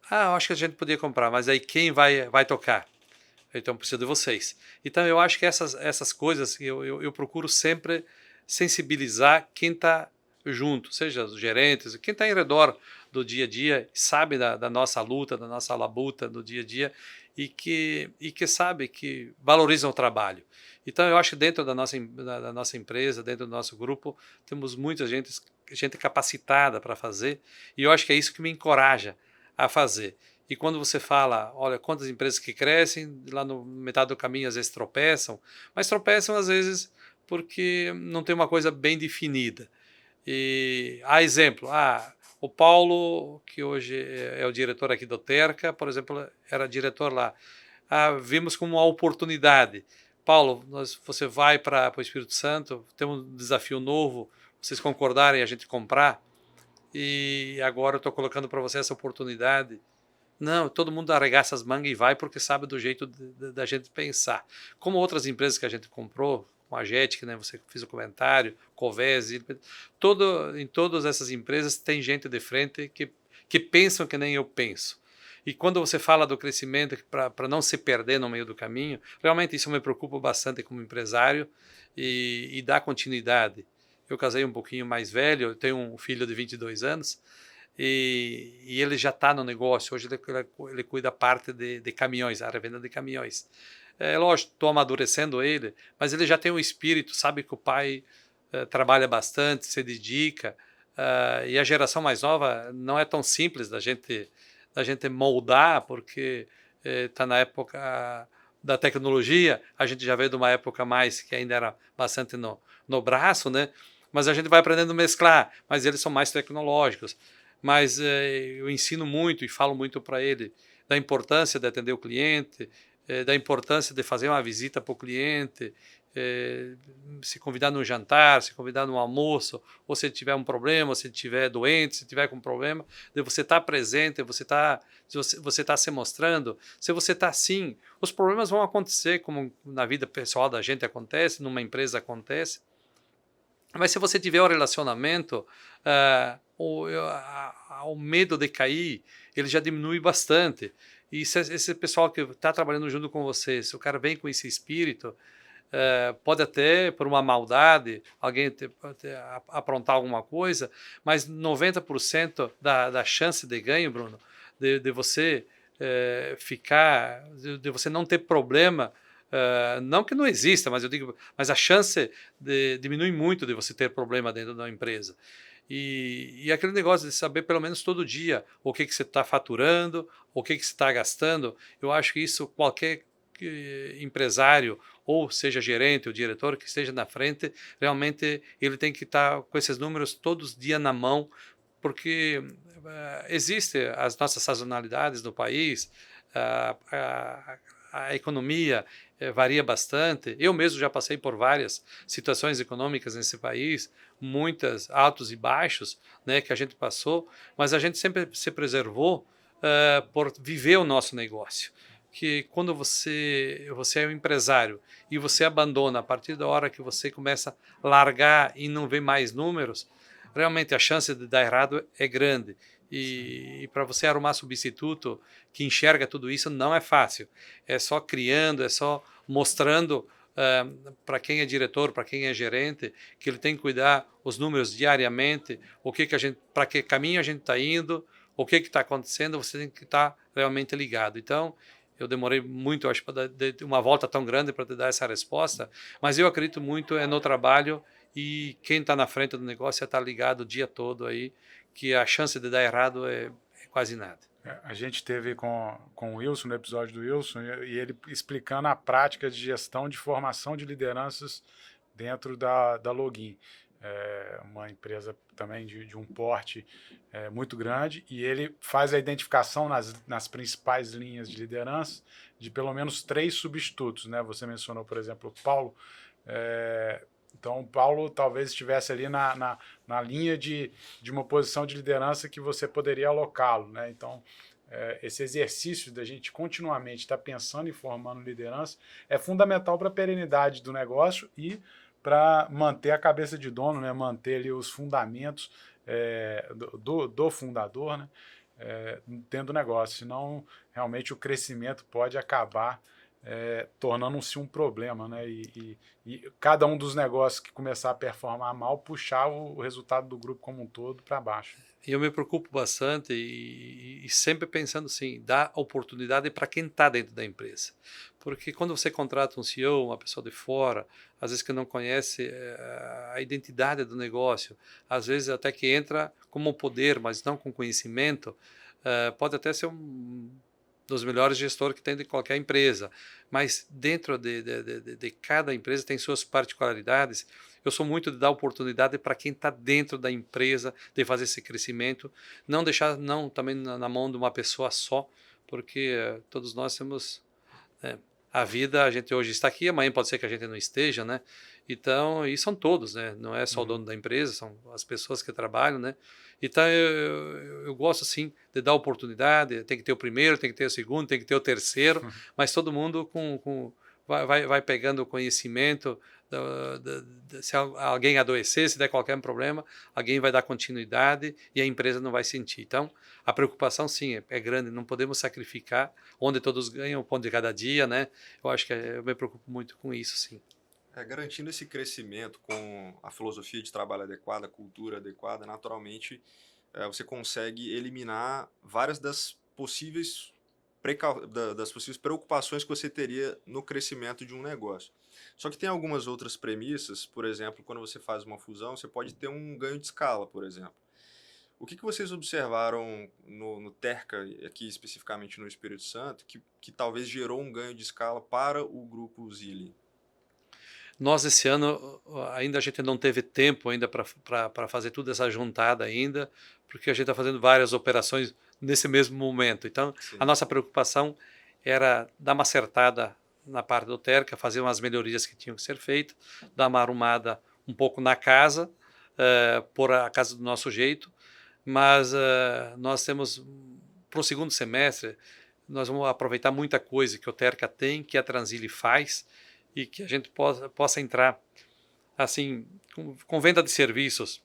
Eu acho que a gente podia comprar, mas aí quem vai tocar? Então precisa de vocês. Então eu acho que essas coisas eu procuro sempre sensibilizar quem está junto, seja os gerentes, quem está em redor do dia a dia, sabe da nossa luta, da nossa labuta do dia a dia e que sabe que valorizam o trabalho. Então eu acho que dentro da nossa empresa, dentro do nosso grupo, temos muita gente capacitada para fazer e eu acho que é isso que me encoraja a fazer. E quando você fala, olha, quantas empresas que crescem, lá no metade do caminho às vezes tropeçam, mas tropeçam às vezes porque não tem uma coisa bem definida. E há exemplo, o Paulo, que hoje é o diretor aqui do Terca, por exemplo, era diretor lá. Vimos como uma oportunidade. Paulo, você vai para o Espírito Santo, temos um desafio novo, vocês concordarem a gente comprar, e agora eu estou colocando para você essa oportunidade. Não, todo mundo arregaça as mangas e vai porque sabe do jeito da gente pensar. Como outras empresas que a gente comprou, com a JET, que né, você fez o comentário, Covés, em todas essas empresas tem gente de frente que pensam que nem eu penso. E quando você fala do crescimento, para não se perder no meio do caminho, realmente isso me preocupa bastante como empresário e dar continuidade. Eu casei um pouquinho mais velho, eu tenho um filho de 22 anos, e ele já está no negócio. Hoje ele cuida parte de caminhões, a revenda de caminhões. É lógico, estou amadurecendo ele, mas ele já tem um espírito, sabe que o pai trabalha bastante, se dedica, e a geração mais nova não é tão simples da gente moldar, porque está na época da tecnologia. A gente já veio de uma época mais que ainda era bastante no braço, né? Mas a gente vai aprendendo a mesclar, mas eles são mais tecnológicos. Mas eu ensino muito e falo muito para ele da importância de atender o cliente, da importância de fazer uma visita para o cliente, se convidar num jantar, se convidar num almoço, ou se tiver um problema, se estiver doente, se tiver com problema, de você estar presente, você tá se mostrando. Se você está assim, os problemas vão acontecer, como na vida pessoal da gente acontece, numa empresa acontece. Mas se você tiver um relacionamento, o medo de cair, ele já diminui bastante. E se esse pessoal que está trabalhando junto com você, se o cara vem com esse espírito, pode até, por uma maldade, alguém aprontar alguma coisa, mas 90% da chance de ganho, Bruno, de você ficar, de você não ter problema, não que não exista, mas eu digo, mas a chance diminui muito de você ter problema dentro da empresa. E aquele negócio de saber pelo menos todo dia o que você está faturando, o que você está gastando, eu acho que isso qualquer empresário, ou seja gerente ou diretor que esteja na frente, realmente ele tem que estar com esses números todos os dias na mão, porque existem as nossas sazonalidades no país, a economia varia bastante. Eu mesmo já passei por várias situações econômicas nesse país, muitas altos e baixos, né, que a gente passou, mas a gente sempre se preservou por viver o nosso negócio. Que quando você é um empresário e você abandona a partir da hora que você começa a largar e não vê mais números, realmente a chance de dar errado é grande. E para você arrumar substituto que enxerga tudo isso não é fácil. É só criando, é só mostrando para quem é diretor, para quem é gerente, que ele tem que cuidar os números diariamente, para que caminho a gente está indo, o que está acontecendo, você tem que estar realmente ligado. Então, eu demorei muito, acho, para dar uma volta tão grande para te dar essa resposta, mas eu acredito muito no trabalho, e quem está na frente do negócio está ligado o dia todo aí, que a chance de dar errado é quase nada. A gente teve com o Wilson, no episódio do Wilson, e ele explicando a prática de gestão de formação de lideranças dentro da Login. Uma empresa também de um porte muito grande, e ele faz a identificação nas principais linhas de liderança de pelo menos 3 substitutos, né? Você mencionou, por exemplo, o Paulo. Então, o Paulo talvez estivesse ali na linha de uma posição de liderança que você poderia alocá-lo, né? Então, esse exercício da gente continuamente estar pensando e formando liderança é fundamental para a perenidade do negócio e para manter a cabeça de dono, né? Manter ali os fundamentos do fundador, né? Dentro do negócio. Senão, realmente, o crescimento pode acabar tornando-se um problema, né? E cada um dos negócios que começar a performar mal, puxar o resultado do grupo como um todo para baixo. E eu me preocupo bastante e sempre pensando assim, dar oportunidade para quem está dentro da empresa. Porque quando você contrata um CEO, uma pessoa de fora, às vezes que não conhece a identidade do negócio, às vezes até que entra como poder, mas não com conhecimento, pode até ser um dos melhores gestores que tem de qualquer empresa, mas dentro de cada empresa tem suas particularidades. Eu sou muito de dar oportunidade para quem está dentro da empresa, de fazer esse crescimento, não deixar também na mão de uma pessoa só, porque todos nós temos a vida, a gente hoje está aqui, amanhã pode ser que a gente não esteja, né? Então, e são todos, né? Não é só o dono da empresa, são as pessoas que trabalham, né? Então, eu gosto, assim, de dar oportunidade. Tem que ter o primeiro, tem que ter o segundo, tem que ter o terceiro, mas todo mundo vai pegando o conhecimento Se alguém adoecer, se der qualquer problema, alguém vai dar continuidade e a empresa não vai sentir. Então, a preocupação, sim, é grande. Não podemos sacrificar onde todos ganham o pão de cada dia, né? Eu acho que eu me preocupo muito com isso, sim. Garantindo esse crescimento com a filosofia de trabalho adequada, a cultura adequada, naturalmente você consegue eliminar várias das possíveis preocupações que você teria no crescimento de um negócio. Só que tem algumas outras premissas, por exemplo, quando você faz uma fusão, você pode ter um ganho de escala, por exemplo. O que vocês observaram no Terca, aqui especificamente no Espírito Santo, que talvez gerou um ganho de escala para o grupo Zilli? Nós, esse ano, ainda a gente não teve tempo ainda para fazer toda essa juntada ainda, porque a gente está fazendo várias operações nesse mesmo momento. Então, Sim. a nossa preocupação era dar uma acertada na parte do Terca, fazer umas melhorias que tinham que ser feitas, dar uma arrumada um pouco na casa, pôr a casa do nosso jeito, mas nós temos, para o segundo semestre, nós vamos aproveitar muita coisa que o Terca tem, que a Transile faz, e que a gente possa entrar assim com venda de serviços,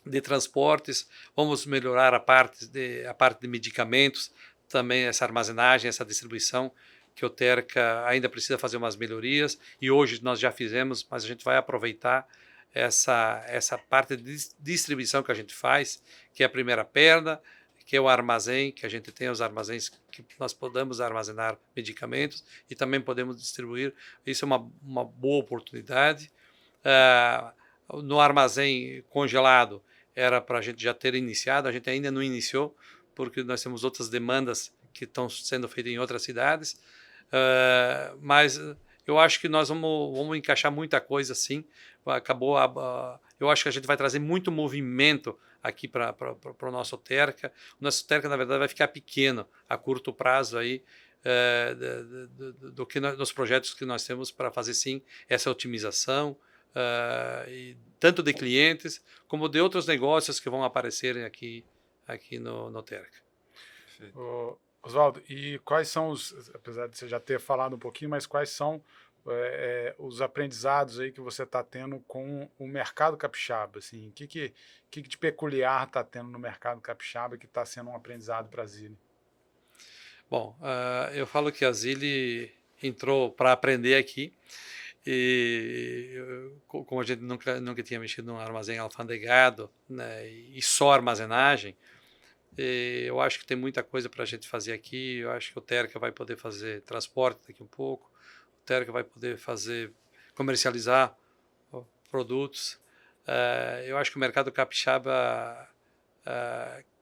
de transportes, vamos melhorar a parte de medicamentos, também essa armazenagem, essa distribuição, que o Terca ainda precisa fazer umas melhorias, e hoje nós já fizemos, mas a gente vai aproveitar essa parte de distribuição que a gente faz, que é a primeira perna, que é o armazém, que a gente tem os armazéns que nós podemos armazenar medicamentos e também podemos distribuir. Isso é uma boa oportunidade. No armazém congelado era para a gente já ter iniciado, a gente ainda não iniciou, porque nós temos outras demandas que estão sendo feitas em outras cidades, mas eu acho que nós vamos encaixar muita coisa assim. Eu acho que a gente vai trazer muito movimento aqui para o nosso Terca. O nosso Terca, na verdade, vai ficar pequeno a curto prazo aí, do que nos projetos que nós temos para fazer, sim, essa otimização, e tanto de clientes como de outros negócios que vão aparecerem aqui no Terca. Oswaldo, e quais são apesar de você já ter falado um pouquinho, mas quais são os aprendizados aí que você está tendo com o mercado capixaba? Assim, o que de peculiar está tendo no mercado capixaba que está sendo um aprendizado para a Zilli? Bom, eu falo que a Zilli entrou para aprender aqui, e como a gente nunca tinha mexido num armazém alfandegado, né, e só armazenagem, eu acho que tem muita coisa para a gente fazer aqui. Eu acho que o Terca vai poder fazer transporte daqui um pouco, o Terca vai poder comercializar produtos. Eu acho que o mercado capixaba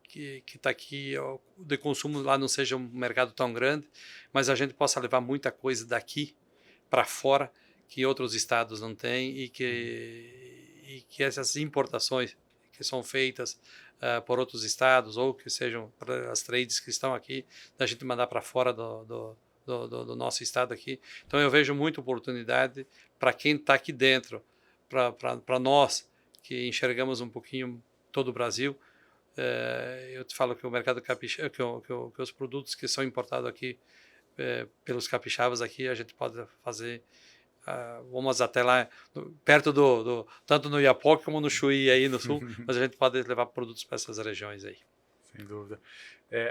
que está aqui, de consumo lá não seja um mercado tão grande, mas a gente possa levar muita coisa daqui para fora que outros estados não têm, e que essas importações que são feitas por outros estados, ou que sejam as trades que estão aqui, da gente mandar para fora do nosso estado aqui. Então eu vejo muita oportunidade para quem está aqui dentro, para nós que enxergamos um pouquinho todo o Brasil. Eu te falo que o mercado capixaba, que os produtos que são importados aqui pelos capixabas aqui, a gente pode fazer, vamos até lá perto tanto no Iapoque como no Chuí aí no sul, mas a gente pode levar produtos para essas regiões aí. Sem dúvida.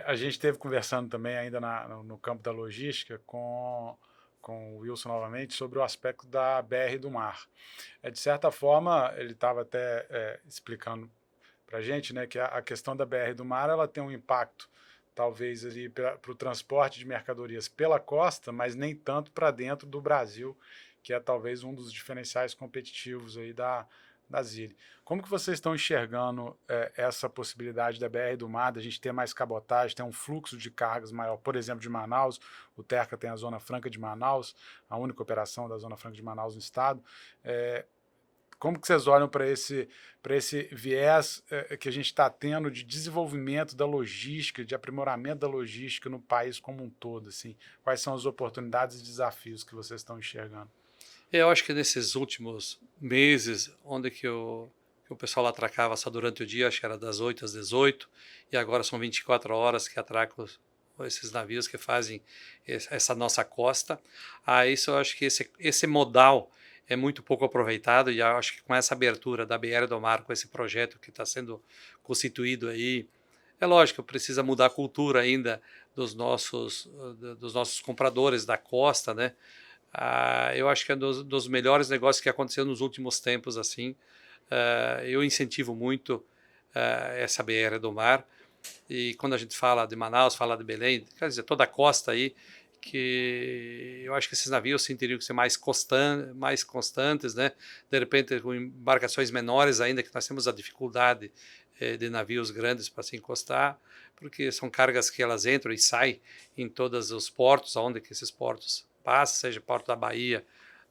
A gente esteve conversando também ainda no campo da logística com o Wilson novamente sobre o aspecto da BR do Mar. De certa forma, ele estava até explicando para a gente, né, que a questão da BR do Mar ela tem um impacto talvez ali para o transporte de mercadorias pela costa, mas nem tanto para dentro do Brasil, que é talvez um dos diferenciais competitivos aí da Zilli. Como que vocês estão enxergando essa possibilidade da BR do Mar, da gente ter mais cabotagem, ter um fluxo de cargas maior, por exemplo, de Manaus? O Terca tem a Zona Franca de Manaus, a única operação da Zona Franca de Manaus no estado. Como que vocês olham para esse viés que a gente está tendo de desenvolvimento da logística, de aprimoramento da logística no país como um todo? Assim? Quais são as oportunidades e desafios que vocês estão enxergando? Eu acho que nesses últimos meses, onde que o pessoal atracava só durante o dia, acho que era das 8 às 18, e agora são 24 horas que atracam esses navios que fazem essa nossa costa. Isso eu acho que esse modal é muito pouco aproveitado, e eu acho que com essa abertura da BR do Mar, com esse projeto que está sendo constituído aí, é lógico, precisa mudar a cultura ainda dos nossos compradores da costa, né? Eu acho que é dos melhores negócios que aconteceu nos últimos tempos, assim. Eu incentivo muito essa BR do Mar, e quando a gente fala de Manaus, fala de Belém, quer dizer, toda a costa aí, que eu acho que esses navios sim, teriam que ser mais constantes, né? De repente, com embarcações menores ainda, que nós temos a dificuldade de navios grandes para se encostar, porque são cargas que elas entram e saem em todos os portos, aonde que esses portos passam, seja Porto da Bahia,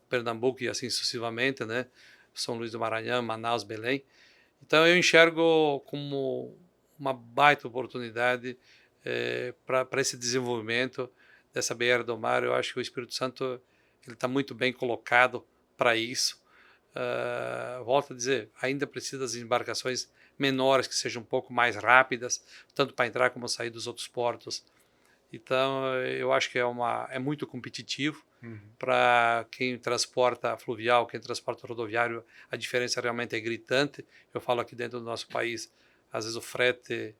Pernambuco e assim sucessivamente, né? São Luís do Maranhão, Manaus, Belém. Então eu enxergo como uma baita oportunidade para esse desenvolvimento dessa BR do Mar. Eu acho que o Espírito Santo ele está muito bem colocado para isso. Volto a dizer, ainda precisa das embarcações menores que sejam um pouco mais rápidas, tanto para entrar como sair dos outros portos. Então, eu acho que é muito competitivo. Para quem transporta fluvial, quem transporta rodoviário, a diferença realmente é gritante. Eu falo aqui dentro do nosso país, às vezes o frete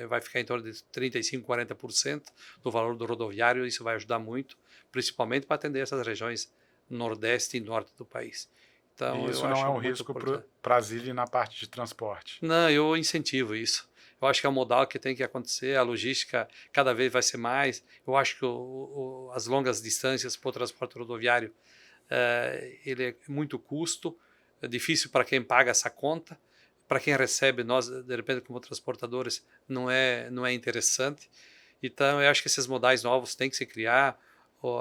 vai ficar em torno de 35%, 40% do valor do rodoviário. Isso vai ajudar muito, principalmente para atender essas regiões nordeste e norte do país. Então, E isso eu não acho é um muito risco importante. para a Zilli na parte de transporte? Não, eu incentivo isso. Eu acho que é o modal que tem que acontecer, a logística cada vez vai ser mais. Eu acho que as longas distâncias para o transporte rodoviário, ele é muito custo, é difícil para quem paga essa conta, para quem recebe, nós, de repente, como transportadores, não é interessante. Então, eu acho que esses modais novos têm que se criar,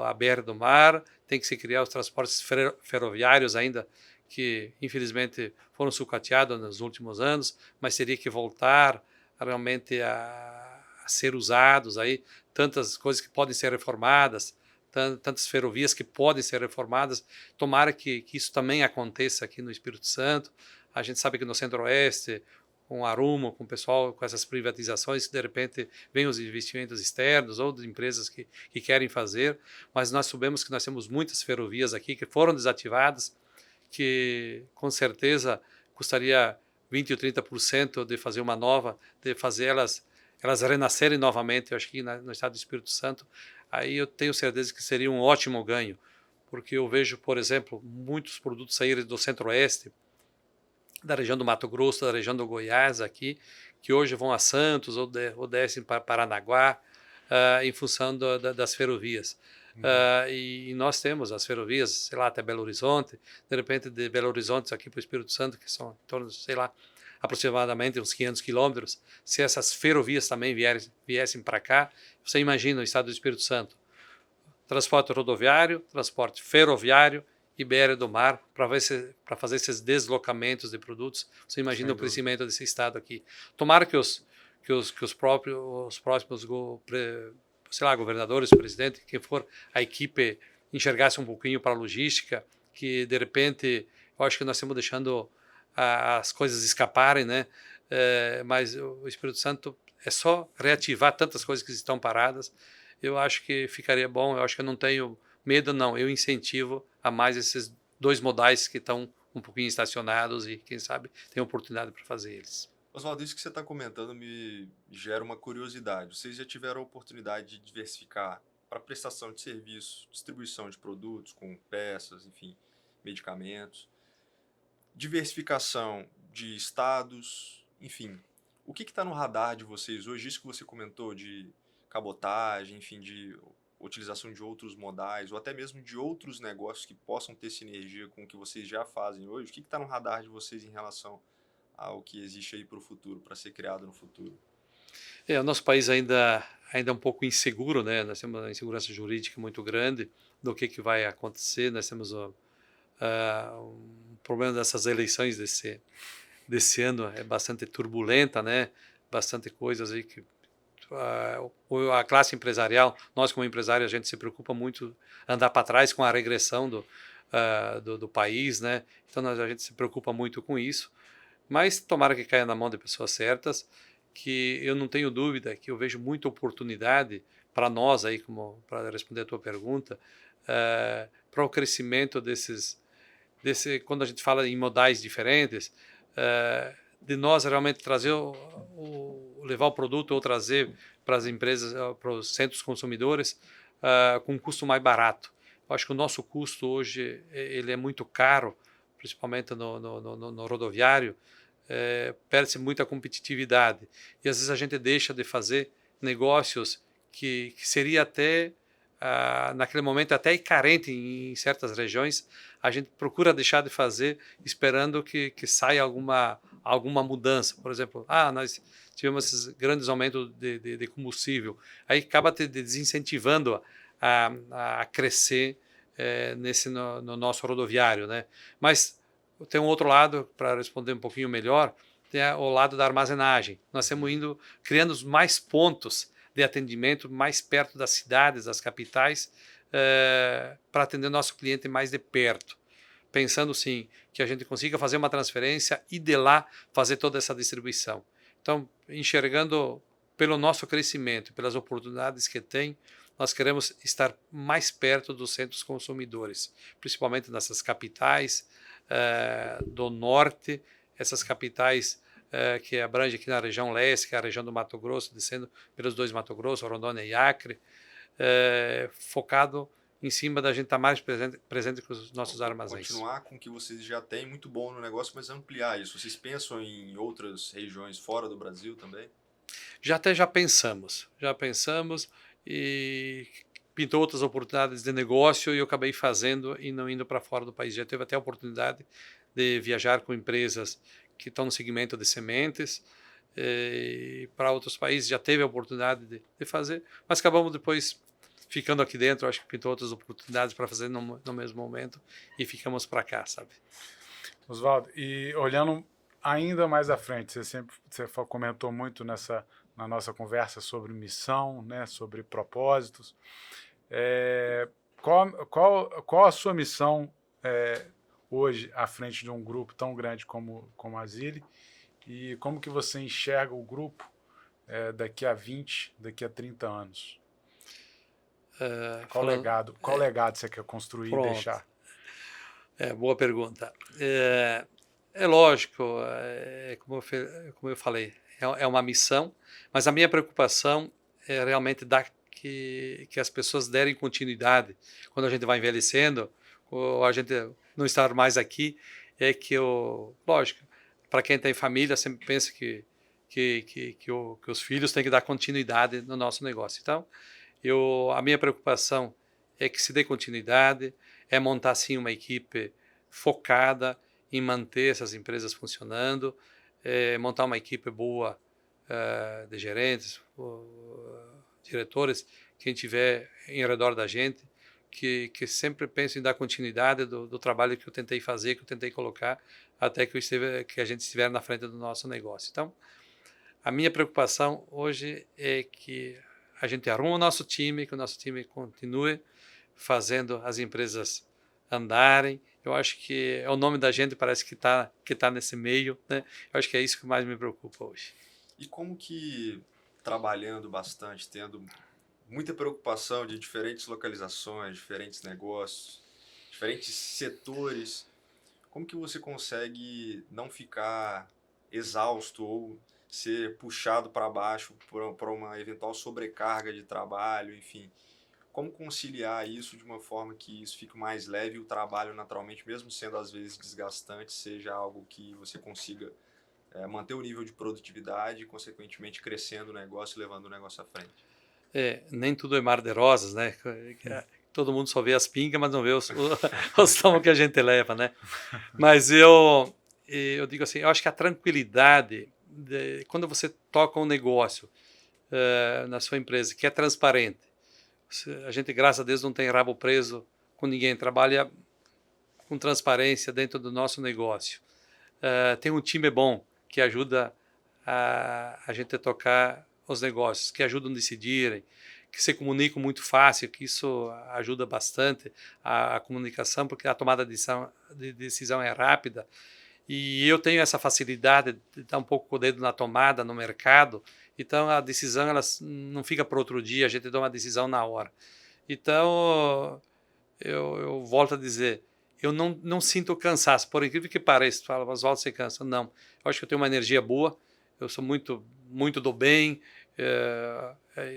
a BR do Mar, tem que se criar os transportes ferroviários ainda, que infelizmente foram sucateados nos últimos anos, mas teria que voltar realmente a ser usados aí, tantas coisas que podem ser reformadas, tantas ferrovias que podem ser reformadas. Tomara que isso também aconteça aqui no Espírito Santo. A gente sabe que no Centro-Oeste, com a Rumo, com o pessoal, com essas privatizações, de repente vêm os investimentos externos ou de empresas que querem fazer, mas nós sabemos que nós temos muitas ferrovias aqui que foram desativadas, que com certeza custaria 20% ou 30% de fazer uma nova, de fazer elas renascerem novamente, eu acho que no estado do Espírito Santo, aí eu tenho certeza que seria um ótimo ganho, porque eu vejo, por exemplo, muitos produtos saírem do Centro-Oeste, da região do Mato Grosso, da região do Goiás aqui, que hoje vão a Santos ou descem para Paranaguá, em função das ferrovias. E nós temos as ferrovias, sei lá, até Belo Horizonte, de repente de Belo Horizonte aqui para o Espírito Santo, que são em torno, sei lá, aproximadamente uns 500 quilômetros. Se essas ferrovias também viessem para cá, você imagina o estado do Espírito Santo. Transporte rodoviário, transporte ferroviário e BR do Mar, para fazer esses deslocamentos de produtos. Você imagina o crescimento desse estado aqui. Tomara que os próximos sei lá, governadores, presidente, quem for, a equipe enxergasse um pouquinho para a logística, que de repente, eu acho que nós estamos deixando as coisas escaparem, né? Mas o Espírito Santo é só reativar tantas coisas que estão paradas. Eu acho que ficaria bom, eu acho que eu não tenho medo, não. Eu incentivo a mais esses dois modais que estão um pouquinho estacionados e, quem sabe, tem oportunidade para fazer eles. Oswaldo, isso que você está comentando me gera uma curiosidade. Vocês já tiveram a oportunidade de diversificar para prestação de serviço, distribuição de produtos com peças, enfim, medicamentos, diversificação de estados, enfim. O que está no radar de vocês hoje? Isso que você comentou de cabotagem, enfim, de utilização de outros modais ou até mesmo de outros negócios que possam ter sinergia com o que vocês já fazem hoje. O que está no radar de vocês em relação ao que existe aí para o futuro, para ser criado no futuro? O nosso país ainda é um pouco inseguro, né? Nós temos uma insegurança jurídica muito grande do que vai acontecer. Nós temos um problema dessas eleições desse ano, é bastante turbulenta, né? Bastante coisas aí que a classe empresarial, nós como empresário, a gente se preocupa muito andar para trás com a regressão do país, né? Então a gente se preocupa muito com isso. Mas tomara que caia na mão de pessoas certas, que eu não tenho dúvida que eu vejo muita oportunidade para nós aí, como para responder a tua pergunta, para o crescimento quando a gente fala em modais diferentes, de nós realmente trazer levar o produto ou trazer para as empresas, para os centros consumidores, com um custo mais barato. Eu acho que o nosso custo hoje ele é muito caro, principalmente no rodoviário, perde-se muita competitividade. E às vezes a gente deixa de fazer negócios que seria até, naquele momento, até carente em certas regiões, a gente procura deixar de fazer esperando que saia alguma mudança. Por exemplo, nós tivemos esses grandes aumentos de combustível, aí acaba te desincentivando a crescer no nosso rodoviário, né? Mas tem um outro lado, para responder um pouquinho melhor, tem o lado da armazenagem. Nós estamos criando mais pontos de atendimento mais perto das cidades, das capitais, para atender nosso cliente mais de perto. Pensando, sim, que a gente consiga fazer uma transferência e de lá fazer toda essa distribuição. Então, enxergando pelo nosso crescimento, pelas oportunidades que tem, nós queremos estar mais perto dos centros consumidores, principalmente nessas capitais do norte, essas capitais que abrangem aqui na região leste, que é a região do Mato Grosso, descendo pelos dois Mato Grosso, Rondônia e Acre, focado em cima da gente estar mais presente com os nossos armazéns. Continuar com o que vocês já têm muito bom no negócio, mas ampliar isso. Vocês pensam em outras regiões fora do Brasil também? Já pensamos e pintou outras oportunidades de negócio e eu acabei fazendo e não indo para fora do país. Já teve até a oportunidade de viajar com empresas que estão no segmento de sementes para outros países, já teve a oportunidade de fazer, mas acabamos depois ficando aqui dentro. Acho que pintou outras oportunidades para fazer no mesmo momento e ficamos para cá, sabe? Oswaldo, e olhando ainda mais à frente, você comentou muito na nossa conversa sobre missão, né, sobre propósitos. Qual a sua missão hoje à frente de um grupo tão grande como a Zilli, e como que você enxerga o grupo daqui a 20, daqui a 30 anos? Qual legado você quer construir e deixar? Boa pergunta. Lógico, como eu falei, é uma missão, mas a minha preocupação é realmente que as pessoas derem continuidade quando a gente vai envelhecendo, ou a gente não estar mais aqui, lógico, para quem tem família, sempre pensa que os filhos têm que dar continuidade no nosso negócio. Então, a minha preocupação é que se dê continuidade, é montar sim uma equipe focada em manter essas empresas funcionando, montar uma equipe boa de gerentes, diretores, quem tiver em redor da gente, que sempre pense em dar continuidade do trabalho que eu tentei fazer, que eu tentei colocar, até que a gente estiver na frente do nosso negócio. Então, a minha preocupação hoje é que a gente arruma o nosso time, que o nosso time continue fazendo as empresas andarem. Eu acho que o nome da gente parece que tá nesse meio, né? Eu acho que é isso que mais me preocupa hoje. E como que, trabalhando bastante, tendo muita preocupação de diferentes localizações, diferentes negócios, diferentes setores, como que você consegue não ficar exausto ou ser puxado para baixo por uma eventual sobrecarga de trabalho, enfim? Como conciliar isso de uma forma que isso fique mais leve e o trabalho, naturalmente, mesmo sendo às vezes desgastante, seja algo que você consiga manter o nível de produtividade e, consequentemente, crescendo o negócio e levando o negócio à frente? Nem tudo é mar de rosas, né? Todo mundo só vê as pingas, mas não vê os tomos que a gente leva, né? Mas eu digo assim, eu acho que a tranquilidade, quando você toca um negócio na sua empresa que é transparente, a gente, graças a Deus, não tem rabo preso com ninguém, trabalha com transparência dentro do nosso negócio. Tem um time bom que ajuda a gente a tocar os negócios, que ajudam a decidirem, que se comunicam muito fácil, que isso ajuda bastante a comunicação, porque a tomada de decisão é rápida. E eu tenho essa facilidade de estar um pouco com o dedo na tomada, no mercado, então a decisão ela não fica para outro dia, a gente toma uma decisão na hora. Então, eu volto a dizer, eu não sinto cansaço, por incrível que pareça. Tu fala, Oswaldo, você cansa? Não, eu acho que eu tenho uma energia boa, eu sou muito do bem,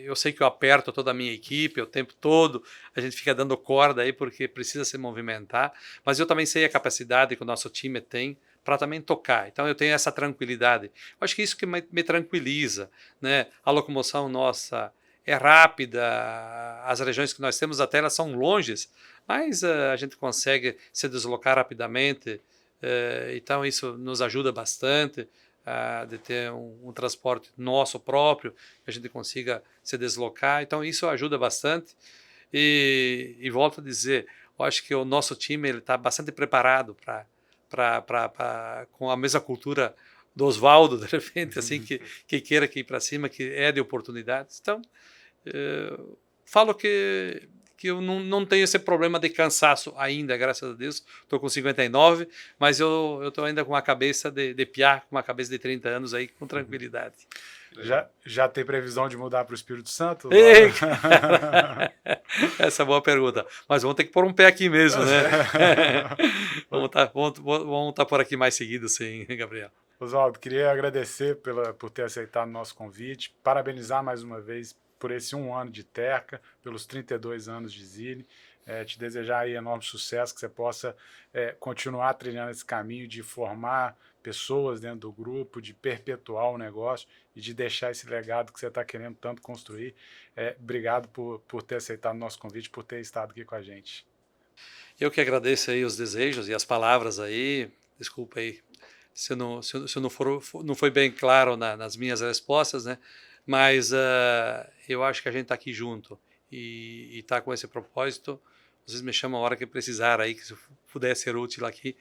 eu sei que eu aperto toda a minha equipe o tempo todo, a gente fica dando corda aí porque precisa se movimentar, mas eu também sei a capacidade que o nosso time tem para também tocar, então eu tenho essa tranquilidade. Eu acho que isso que me tranquiliza, né? A locomoção nossa é rápida, as regiões que nós temos até elas são longes, mas a gente consegue se deslocar rapidamente, então isso nos ajuda bastante de ter um transporte nosso próprio, que a gente consiga se deslocar, então isso ajuda bastante. E volto a dizer, eu acho que o nosso time está bastante preparado com a mesma cultura do Oswaldo, de repente, assim, que queira ir para cima, que é de oportunidades. Então, falo que eu não tenho esse problema de cansaço ainda, graças a Deus. Estou com 59, mas eu estou ainda com a cabeça de piá, com uma cabeça de 30 anos aí, com tranquilidade. Já tem previsão de mudar para o Espírito Santo? Ei, essa é uma boa pergunta. Mas vamos ter que pôr um pé aqui mesmo, né? Vamos estar por aqui mais seguido, sim, Gabriel. Oswaldo, queria agradecer por ter aceitado o nosso convite, parabenizar mais uma vez por esse 1 ano de Terca, pelos 32 anos de Zilli, te desejar aí enorme sucesso, que você possa continuar trilhando esse caminho de formar pessoas dentro do grupo, de perpetuar o negócio e de deixar esse legado que você está querendo tanto construir. Obrigado por ter aceitado o nosso convite, por ter estado aqui com a gente. Eu que agradeço aí os desejos e as palavras aí. Desculpa aí se eu não foi bem claro nas minhas respostas, né? Mas eu acho que a gente está aqui junto e está com esse propósito. Vocês me chamam a hora que precisar aí, que se eu puder ser útil aqui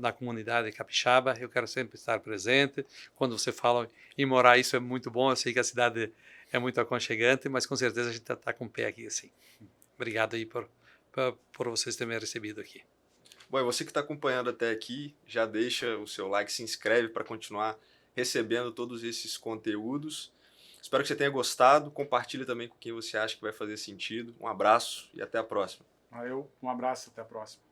na comunidade capixaba, eu quero sempre estar presente. Quando você fala em morar, isso é muito bom. Eu sei que a cidade é muito aconchegante, mas com certeza a gente está com o pé aqui assim. Obrigado aí por vocês terem me recebido aqui. Bom, e você que está acompanhando até aqui, já deixa o seu like, se inscreve para continuar recebendo todos esses conteúdos. Espero que você tenha gostado. Compartilhe também com quem você acha que vai fazer sentido. Um abraço e até a próxima. Um abraço, até a próxima.